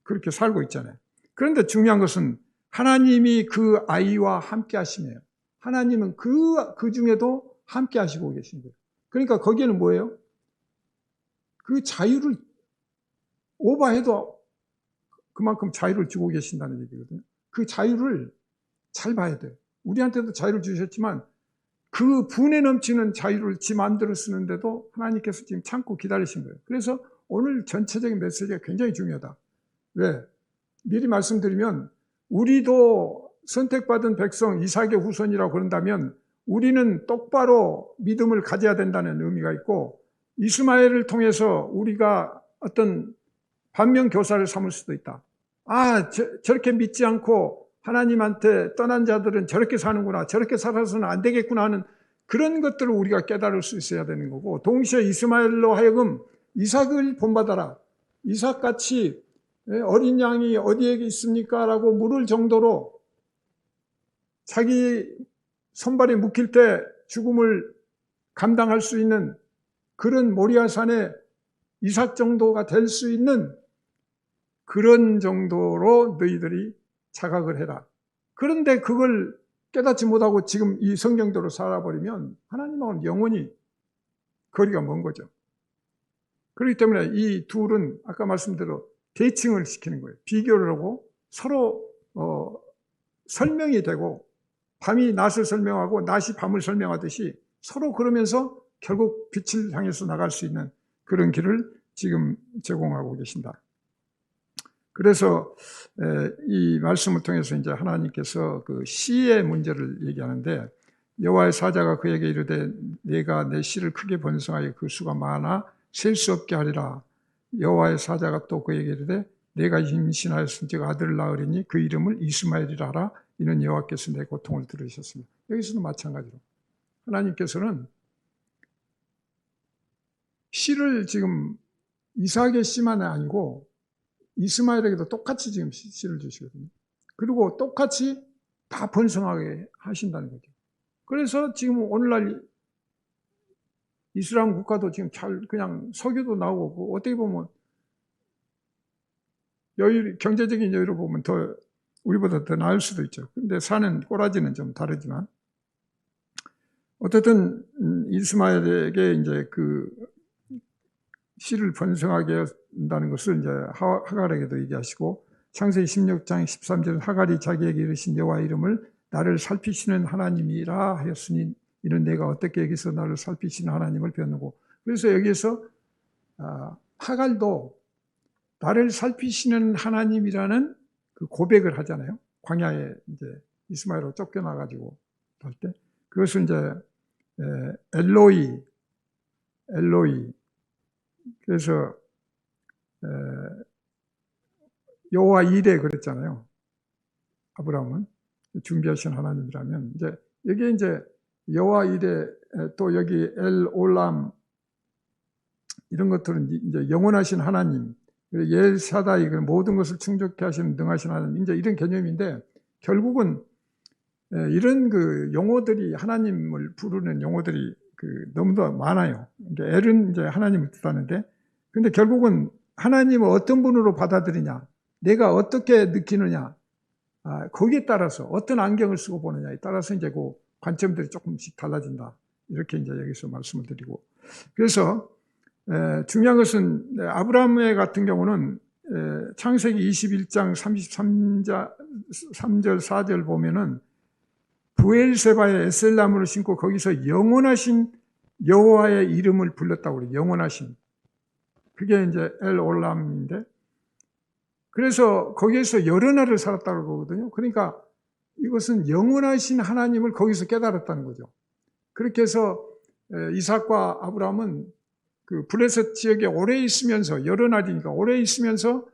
그렇게 살고 있잖아요. 그런데 중요한 것은 하나님이 그 아이와 함께 하시네요. 하나님은 그 중에도 함께 하시고 계신 거예요. 그러니까 거기에는 뭐예요? 그 자유를 오버해도 그만큼 자유를 주고 계신다는 얘기거든요. 그 자유를 잘 봐야 돼요. 우리한테도 자유를 주셨지만 그 분에 넘치는 자유를 지 마음대로 쓰는데도 하나님께서 지금 참고 기다리신 거예요. 그래서 오늘 전체적인 메시지가 굉장히 중요하다. 왜? 미리 말씀드리면 우리도 선택받은 백성 이삭의 후손이라고 그런다면 우리는 똑바로 믿음을 가져야 된다는 의미가 있고, 이스마엘을 통해서 우리가 어떤 반면교사를 삼을 수도 있다. 저렇게 믿지 않고 하나님한테 떠난 자들은 저렇게 사는구나, 저렇게 살아서는 안 되겠구나 하는 그런 것들을 우리가 깨달을 수 있어야 되는 거고, 동시에 이스마엘로 하여금 이삭을 본받아라, 이삭같이 어린 양이 어디에 있습니까? 라고 물을 정도로 자기 손발에 묶일 때 죽음을 감당할 수 있는 그런 모리아산의 이삭 정도가 될 수 있는 그런 정도로 너희들이 자각을 해라. 그런데 그걸 깨닫지 못하고 지금 이 성경대로 살아버리면 하나님하고는 영원히 거리가 먼 거죠. 그렇기 때문에 이 둘은 아까 말씀대로 대칭을 시키는 거예요. 비교를 하고 서로 설명이 되고, 밤이 낮을 설명하고 낮이 밤을 설명하듯이 서로 그러면서 결국 빛을 향해서 나갈 수 있는 그런 길을 지금 제공하고 계신다. 그래서 이 말씀을 통해서 이제 하나님께서 그 씨의 문제를 얘기하는데, 여호와의 사자가 그에게 이르되 내가 내 씨를 크게 번성하여 그 수가 많아 셀 수 없게 하리라. 여호와의 사자가 또 그에게 이르되 내가 임신하였은즉 아들을 낳으리니 그 이름을 이스마엘이라 하라. 이는 여호와께서 내 고통을 들으셨습니다. 여기서도 마찬가지로 하나님께서는 씨를 지금 이삭의 씨만 아니고 이스마엘에게도 똑같이 지금 씨를 주시거든요. 그리고 똑같이 다 번성하게 하신다는 거죠. 그래서 지금 오늘날 이슬람 국가도 지금 잘 그냥 석유도 나오고, 어떻게 보면 경제적인 여유를 보면 더 우리보다 더 나을 수도 있죠. 근데 사는 꼬라지는 좀 다르지만 어쨌든 이스마엘에게 이제 그 씨를 번성하게 한다는 것을 이제 하갈에게도 얘기하시고, 창세기 16장 13절은 하갈이 자기에게 이르신 여호와 이름을 나를 살피시는 하나님이라 하였으니 이는 내가 어떻게 여기서 나를 살피시는 하나님을 배웠는고. 그래서 여기서 하갈도 나를 살피시는 하나님이라는 그 고백을 하잖아요. 광야에 이제 이스마엘로 쫓겨나가지고 할 때. 그것은 이제 엘로이. 그래서 여호와 이레 그랬잖아요. 아브라함은 준비하신 하나님이라면 이제 여기 이제 여호와 이레 또 여기 엘 올람 이런 것들은 이제 영원하신 하나님, 엘 샤다이 모든 것을 충족케 하시는 능하신 하나님 이제 이런 개념인데 결국은 이런 그 용어들이 하나님을 부르는 용어들이 너무도 많아요. 엘은 이제 하나님을 뜻하는데 근데 결국은 하나님을 어떤 분으로 받아들이냐, 내가 어떻게 느끼느냐, 거기에 따라서 어떤 안경을 쓰고 보느냐에 따라서 이제 그 관점들이 조금씩 달라진다. 이렇게 이제 여기서 말씀을 드리고. 그래서, 중요한 것은, 아브라함의 같은 경우는, 창세기 21장 33절, 4절 보면은, 부엘세바에 에셀나무를 심고 거기서 영원하신 여호와의 이름을 불렀다고 그래요. 영원하신. 그게 이제 엘 올람인데, 그래서 거기에서 여러 날을 살았다고 그러거든요. 그러니까 이것은 영원하신 하나님을 거기서 깨달았다는 거죠. 그렇게 해서 이삭과 아브라함은 그 블레셋 지역에 오래 있으면서 여러 날이니까 오래 있으면서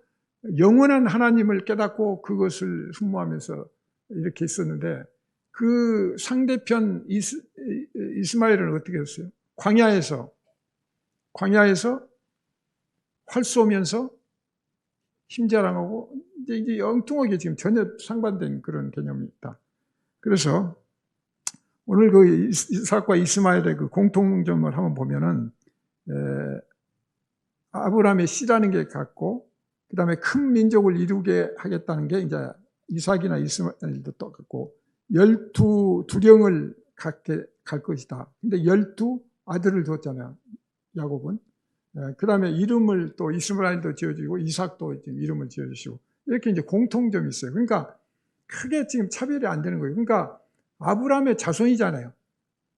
영원한 하나님을 깨닫고 그것을 흠모하면서 이렇게 있었는데 그 상대편 이스마엘은 어떻게 했어요? 광야에서 활 쏘면서 힘자랑하고 이제 엉뚱하게 지금 전혀 상반된 그런 개념이 있다. 그래서 오늘 그 이삭과 이스마엘의 그 공통점을 한번 보면은 아브라함의 씨라는 게 같고 그 다음에 큰 민족을 이루게 하겠다는 게 이제 이삭이나 이스마엘도 똑같고 12두령을 갖게 갈 것이다. 근데 12아들을 뒀잖아요. 야곱은. 그 다음에 이름을 또 이스마엘도 지어주고 이삭도 이름을 지어주시고 이렇게 이제 공통점이 있어요. 그러니까 크게 지금 차별이 안 되는 거예요. 그러니까 아브라함의 자손이잖아요.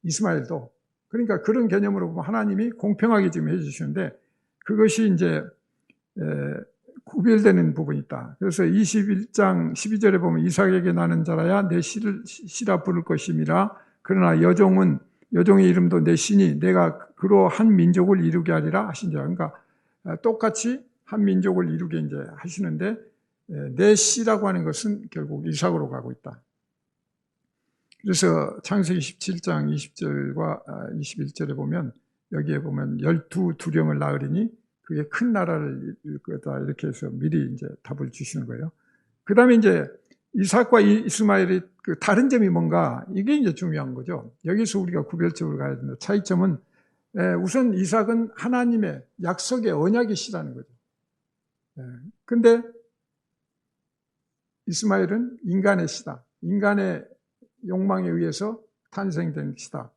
이스마엘도. 그러니까 그런 개념으로 보면 하나님이 공평하게 지금 해주시는데 그것이 이제 구별되는 부분이 있다. 그래서 21장 12절에 보면 이삭에게 나는 자라야 내 씨라 부를 것임이라. 그러나 여종의 이름도 내 신이 내가 그로 한 민족을 이루게 하리라 하신다. 그러니까 똑같이 한 민족을 이루게 이제 하시는데 내 씨라고 하는 것은 결국 이삭으로 가고 있다. 그래서 창세기 17장 20절과 21절에 보면 여기에 보면 12두령을 낳으리니 그게 큰 나라를 이룰 거다. 이렇게 해서 미리 이제 답을 주시는 거예요. 그 다음에 이제 이삭과 이스마엘의 그 다른 점이 뭔가 이게 이제 중요한 거죠. 여기서 우리가 구별점을 가야 된다. 차이점은 우선 이삭은 하나님의 약속의 언약의 씨라는 거죠. 근데 이스마엘은 인간의 씨다. 인간의 욕망에 의해서 탄생된 씨다.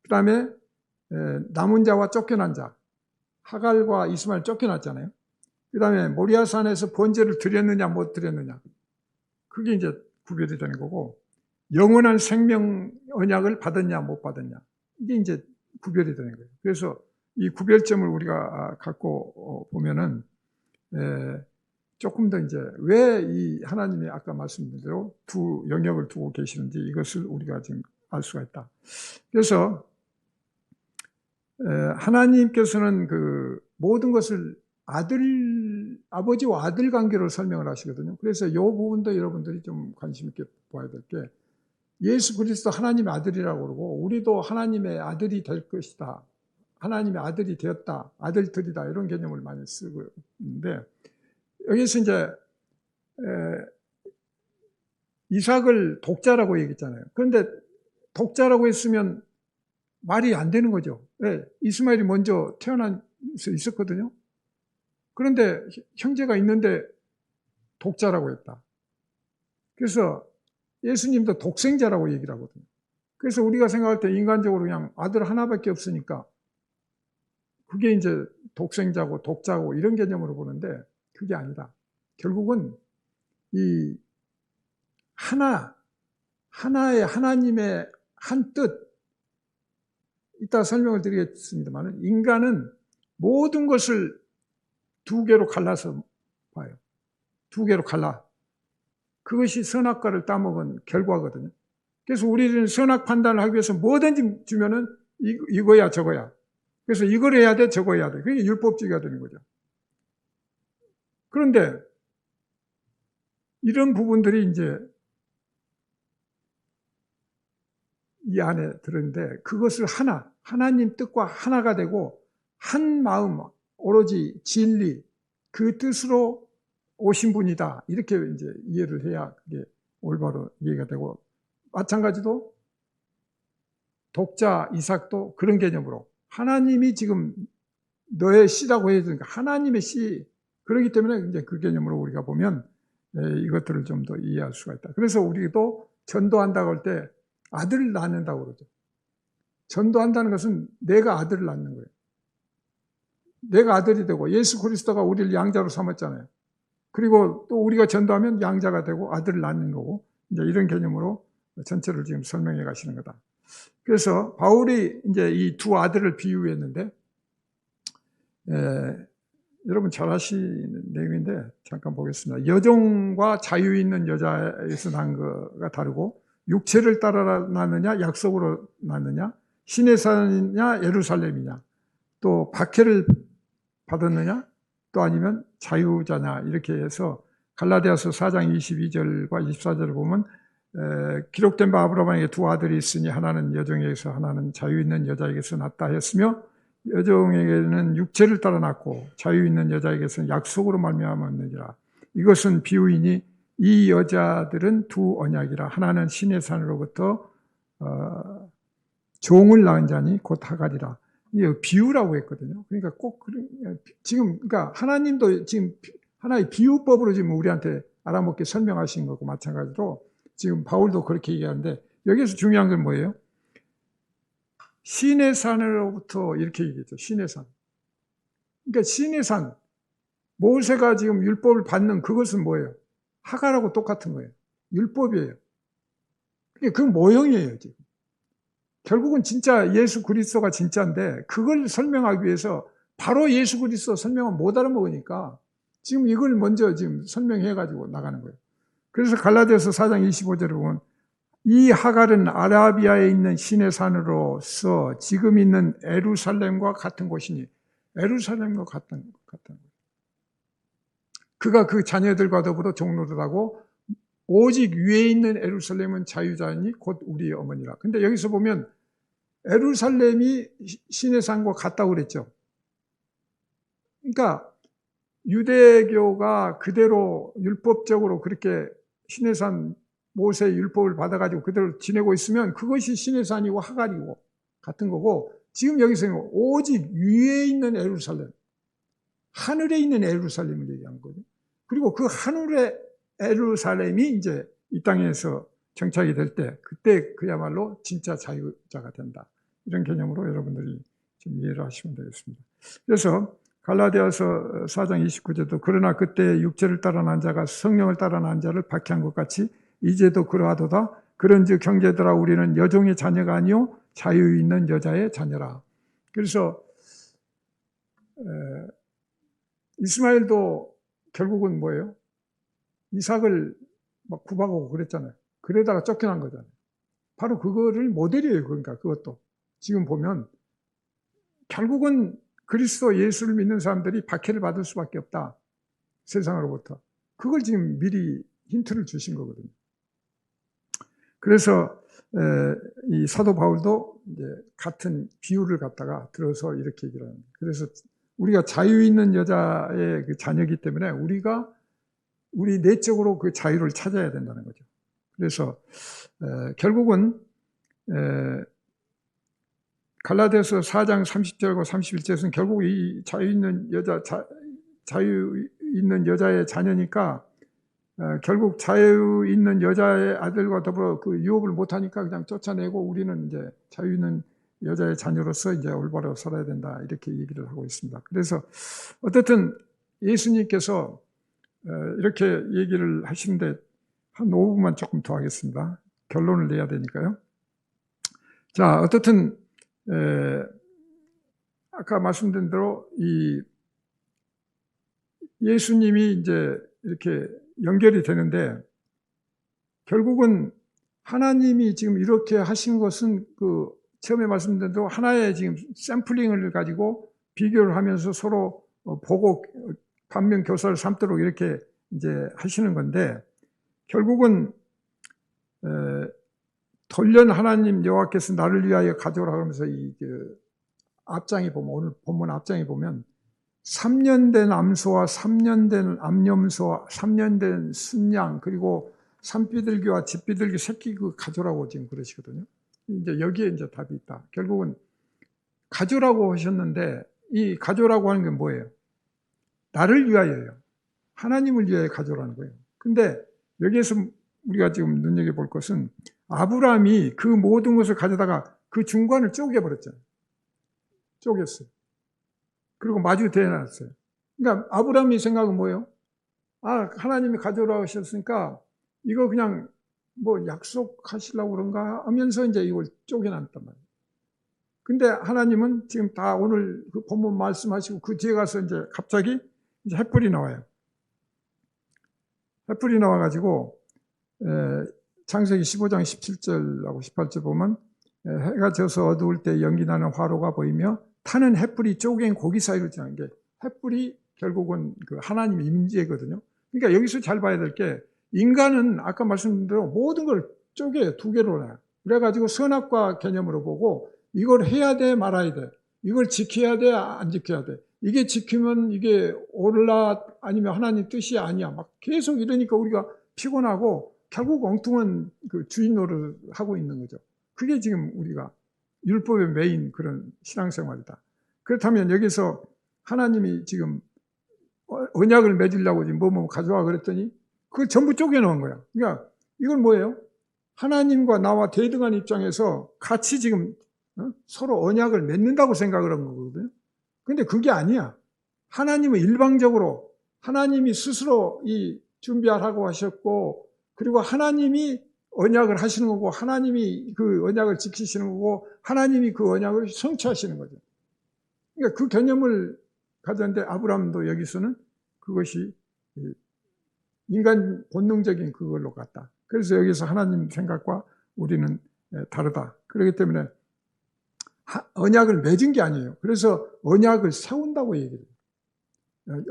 그 다음에 남은 자와 쫓겨난 자. 하갈과 이스마엘 쫓겨났잖아요. 그 다음에 모리아산에서 번제를 드렸느냐 못 드렸느냐. 그게 이제 구별이 되는 거고 영원한 생명 언약을 받았냐 못 받았냐. 이게 이제 구별이 되는 거예요. 그래서 이 구별점을 우리가 갖고 보면은 조금 더 이제 왜 이 하나님이 아까 말씀드린 대로 두 영역을 두고 계시는지 이것을 우리가 지금 알 수가 있다. 그래서 하나님께서는 그 모든 것을 아버지와 아들 관계로 설명을 하시거든요. 그래서 이 부분도 여러분들이 좀 관심 있게 봐야 될 게 예수 그리스도 하나님의 아들이라고 그러고 우리도 하나님의 아들이 될 것이다. 하나님의 아들이 되었다. 아들들이다. 이런 개념을 많이 쓰고 있는데 여기서 이제 이삭을 독자라고 얘기했잖아요. 그런데 독자라고 했으면 말이 안 되는 거죠. 왜? 이스마엘이 먼저 태어나서 있었거든요. 그런데 형제가 있는데 독자라고 했다. 그래서 예수님도 독생자라고 얘기를 하거든요. 그래서 우리가 생각할 때 인간적으로 그냥 아들 하나밖에 없으니까 그게 이제 독생자고 독자고 이런 개념으로 보는데 그게 아니다. 결국은 이 하나 하나의 하나님의 한 뜻, 이따 설명을 드리겠습니다만, 인간은 모든 것을 두 개로 갈라서 봐요. 두 개로 갈라. 그것이 선악과를 따먹은 결과거든요. 그래서 우리는 선악 판단을 하기 위해서 뭐든지 주면은 이거야 저거야. 그래서 이걸 해야 돼 저거 해야 돼. 그게 율법주의가 되는 거죠. 그런데 이런 부분들이 이제 이 안에 들었는데, 그것을 하나님 뜻과 하나가 되고 한 마음, 오로지 진리, 그 뜻으로 오신 분이다. 이렇게 이제 이해를 해야 그게 올바로 이해가 되고, 마찬가지로 독자 이삭도 그런 개념으로 하나님이 지금 너의 씨라고 해주니까 하나님의 씨, 그렇기 때문에 이제 그 개념으로 우리가 보면 이것들을 좀 더 이해할 수가 있다. 그래서 우리도 전도한다고 할 때 아들을 낳는다고 그러죠. 전도한다는 것은 내가 아들을 낳는 거예요. 내가 아들이 되고 예수 그리스도가 우리를 양자로 삼았잖아요. 그리고 또 우리가 전도하면 양자가 되고 아들을 낳는 거고, 이제 이런 개념으로 전체를 지금 설명해 가시는 거다. 그래서 바울이 이제 이 두 아들을 비유했는데, 여러분 잘 아시는 내용인데 잠깐 보겠습니다. 여종과 자유 있는 여자에서 난 거가 다르고, 육체를 따라 낳느냐 약속으로 낳느냐, 신의 산이냐 예루살렘이냐, 또 박해를 받았느냐 또 아니면 자유자냐, 이렇게 해서 갈라디아서 4장 22절과 24절을 보면 기록된 바 아브라함에게 두 아들이 있으니 하나는 여종에게서 하나는 자유 있는 여자에게서 낳았다 했으며, 여종에게는 육체를 따라 낳고 자유 있는 여자에게서는 약속으로 말미암았느니라. 이것은 비유이니 이 여자들은 두 언약이라. 하나는 신의 산으로부터 종을 낳은 자니 곧 하갈이라. 이게 비유라고 했거든요. 그러니까 꼭 지금 그러니까 하나님도 지금 하나의 비유법으로 지금 우리한테 알아먹게 설명하신 거고, 마찬가지로 지금 바울도 그렇게 얘기하는데, 여기서 중요한 건 뭐예요? 신의 산으로부터 이렇게 얘기했죠. 신의 산. 그러니까 신의 산, 모세가 지금 율법을 받는 그것은 뭐예요? 하갈하고 똑같은 거예요. 율법이에요. 그 모형이에요, 지금. 결국은 진짜 예수 그리스도가 진짜인데, 그걸 설명하기 위해서 바로 예수 그리스도 설명을 못 알아먹으니까 지금 이걸 먼저 지금 설명해가지고 나가는 거예요. 그래서 갈라디아서 4장 25절에 보면 이 하갈은 아라비아에 있는 신의 산으로서 지금 있는 예루살렘과 같은 곳이니, 예루살렘과 같은 거예요. 그가 그 자녀들과 더불어 종노릇하고 오직 위에 있는 예루살렘은 자유자니 곧 우리의 어머니라. 근데 여기서 보면 예루살렘이 신의 산과 같다고 그랬죠. 그러니까 유대교가 그대로 율법적으로 그렇게 신의 산 모세의 율법을 받아가지고 그대로 지내고 있으면 그것이 신의 산이고 하갈이고 같은 거고, 지금 여기서 오직 위에 있는 예루살렘, 하늘에 있는 예루살렘을 얘기하는 거죠. 그리고 그 하늘의 예루살렘이 이제 이 땅에서 정착이 될 때, 그때 그야말로 진짜 자유자가 된다. 이런 개념으로 여러분들이 좀 이해를 하시면 되겠습니다. 그래서 갈라디아서 4장 29절도 그러나 그때 육체를 따라 난 자가 성령을 따라 난 자를 박해한 것 같이 이제도 그러하도다. 그런즉 형제들아 우리는 여종의 자녀가 아니요 자유 있는 여자의 자녀라. 그래서 이스마엘도 결국은 뭐예요? 이삭을 막 구박하고 그랬잖아요. 그러다가 쫓겨난 거잖아요. 바로 그거를 모델이에요. 그러니까 그것도 지금 보면 결국은 그리스도 예수를 믿는 사람들이 박해를 받을 수밖에 없다. 세상으로부터. 그걸 지금 미리 힌트를 주신 거거든요. 그래서 이 사도 바울도 이제 같은 비유를 갖다가 들어서 이렇게 얘기를 합니다. 그래서 우리가 자유 있는 여자의 그 자녀이기 때문에 우리 내적으로 그 자유를 찾아야 된다는 거죠. 그래서 결국은 갈라디아서 4장 30절과 31절에서는 결국 이 자유 있는 여자의 자녀니까 결국 자유 있는 여자의 아들과 더불어 그 유업을 못하니까 그냥 쫓아내고 우리는 이제 자유 있는 여자의 자녀로서 이제 올바로 살아야 된다, 이렇게 얘기를 하고 있습니다. 그래서 어쨌든 예수님께서 이렇게 얘기를 하시는데 한 5분만 조금 더 하겠습니다. 결론을 내야 되니까요. 자, 어떻든 아까 말씀드린 대로 이 예수님이 이제 이렇게 연결이 되는데, 결국은 하나님이 지금 이렇게 하신 것은 그 처음에 말씀드린 대로 하나의 지금 샘플링을 가지고 비교를 하면서 서로 보고 반면 교사를 삼도록 이렇게 이제 하시는 건데, 결국은 돌연 하나님 여호와께서 나를 위하여 가져오라 그러면서 이 앞장에 보면, 오늘 본문 앞장에 보면 3년 된 암소와 3년 된 암염소와 3년 된 순양, 그리고 산비둘기와 집비둘기 새끼 그 가져라고 지금 그러시거든요. 이제 여기에 이제 답이 있다. 결국은 가져라고 하셨는데, 이 가져라고 하는 게 뭐예요? 나를 위하여요. 하나님을 위하여 가져라는 거예요. 근데 여기에서 우리가 지금 눈여겨볼 것은, 아브라함이 그 모든 것을 가져다가 그 중간을 쪼개버렸잖아요. 쪼갰어요. 그리고 마주 대놨어요. 그러니까 아브라함이 생각은 뭐예요? 아, 하나님이 가져오라고 하셨으니까 이거 그냥 뭐 약속하시려고 그런가 하면서 이제 이걸 쪼개놨단 말이에요. 근데 하나님은 지금 다 오늘 그 본문 말씀하시고 그 뒤에 가서 이제 갑자기 이제 햇불이 나와요. 햇불이 나와가지고 창세기 15장 17절하고 18절 보면, 해가 져서 어두울 때 연기 나는 화로가 보이며 타는 햇불이 쪼갠 고기 사이로 지나는 게, 햇불이 결국은 그 하나님의 임재거든요. 그러니까 여기서 잘 봐야 될 게, 인간은 아까 말씀드린 대로 모든 걸 쪼개요. 두 개로 해요. 그래가지고 선악과 개념으로 보고 이걸 해야 돼 말아야 돼, 이걸 지켜야 돼 안 지켜야 돼, 이게 지키면 이게 옳라 아니면 하나님 뜻이 아니야, 막 계속 이러니까 우리가 피곤하고 결국 엉뚱한 그 주인 노릇을 하고 있는 거죠. 그게 지금 우리가 율법의 메인 그런 신앙생활이다. 그렇다면 여기서 하나님이 지금 언약을 맺으려고 지금 뭐 가져와 그랬더니 그걸 전부 쪼개놓은 거야. 그러니까 이건 뭐예요? 하나님과 나와 대등한 입장에서 같이 지금 서로 언약을 맺는다고 생각을 한 거거든요. 근데 그게 아니야. 하나님은 일방적으로 하나님이 스스로 이 준비하라고 하셨고, 그리고 하나님이 언약을 하시는 거고, 하나님이 그 언약을 지키시는 거고, 하나님이 그 언약을 성취하시는 거죠. 그러니까 그 개념을 가졌는데, 아브라함도 여기서는 그것이 인간 본능적인 그걸로 갔다. 그래서 여기서 하나님 생각과 우리는 다르다. 그렇기 때문에 언약을 맺은 게 아니에요. 그래서 언약을 세운다고 얘기해요.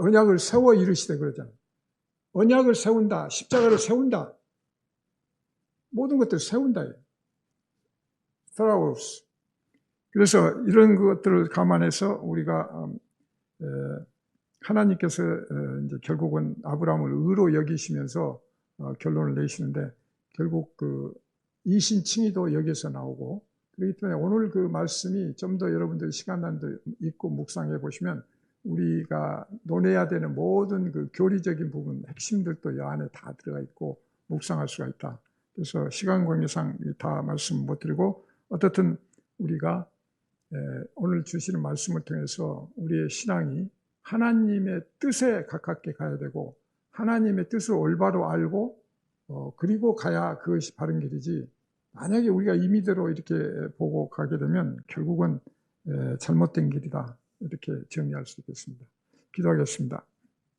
언약을 세워 이르시되 그러잖아요. 언약을 세운다, 십자가를 세운다, 모든 것들을 세운다. 스타라우스. 그래서 이런 것들을 감안해서 우리가 하나님께서 이제 결국은 아브라함을 의로 여기시면서 결론을 내시는데, 결국 그 이신칭의도 여기서 나오고, 그렇기 때문에 오늘 그 말씀이 좀 더 여러분들 시간 난도 있고 묵상해 보시면 우리가 논해야 되는 모든 그 교리적인 부분, 핵심들도 이 안에 다 들어가 있고 묵상할 수가 있다. 그래서 시간 관계상 다 말씀 못 드리고, 어떻든 우리가 오늘 주시는 말씀을 통해서 우리의 신앙이 하나님의 뜻에 가깝게 가야 되고, 하나님의 뜻을 올바로 알고 그리고 가야 그것이 바른 길이지, 만약에 우리가 임의대로 이렇게 보고 가게 되면 결국은 잘못된 길이다, 이렇게 정리할 수 있겠습니다. 기도하겠습니다.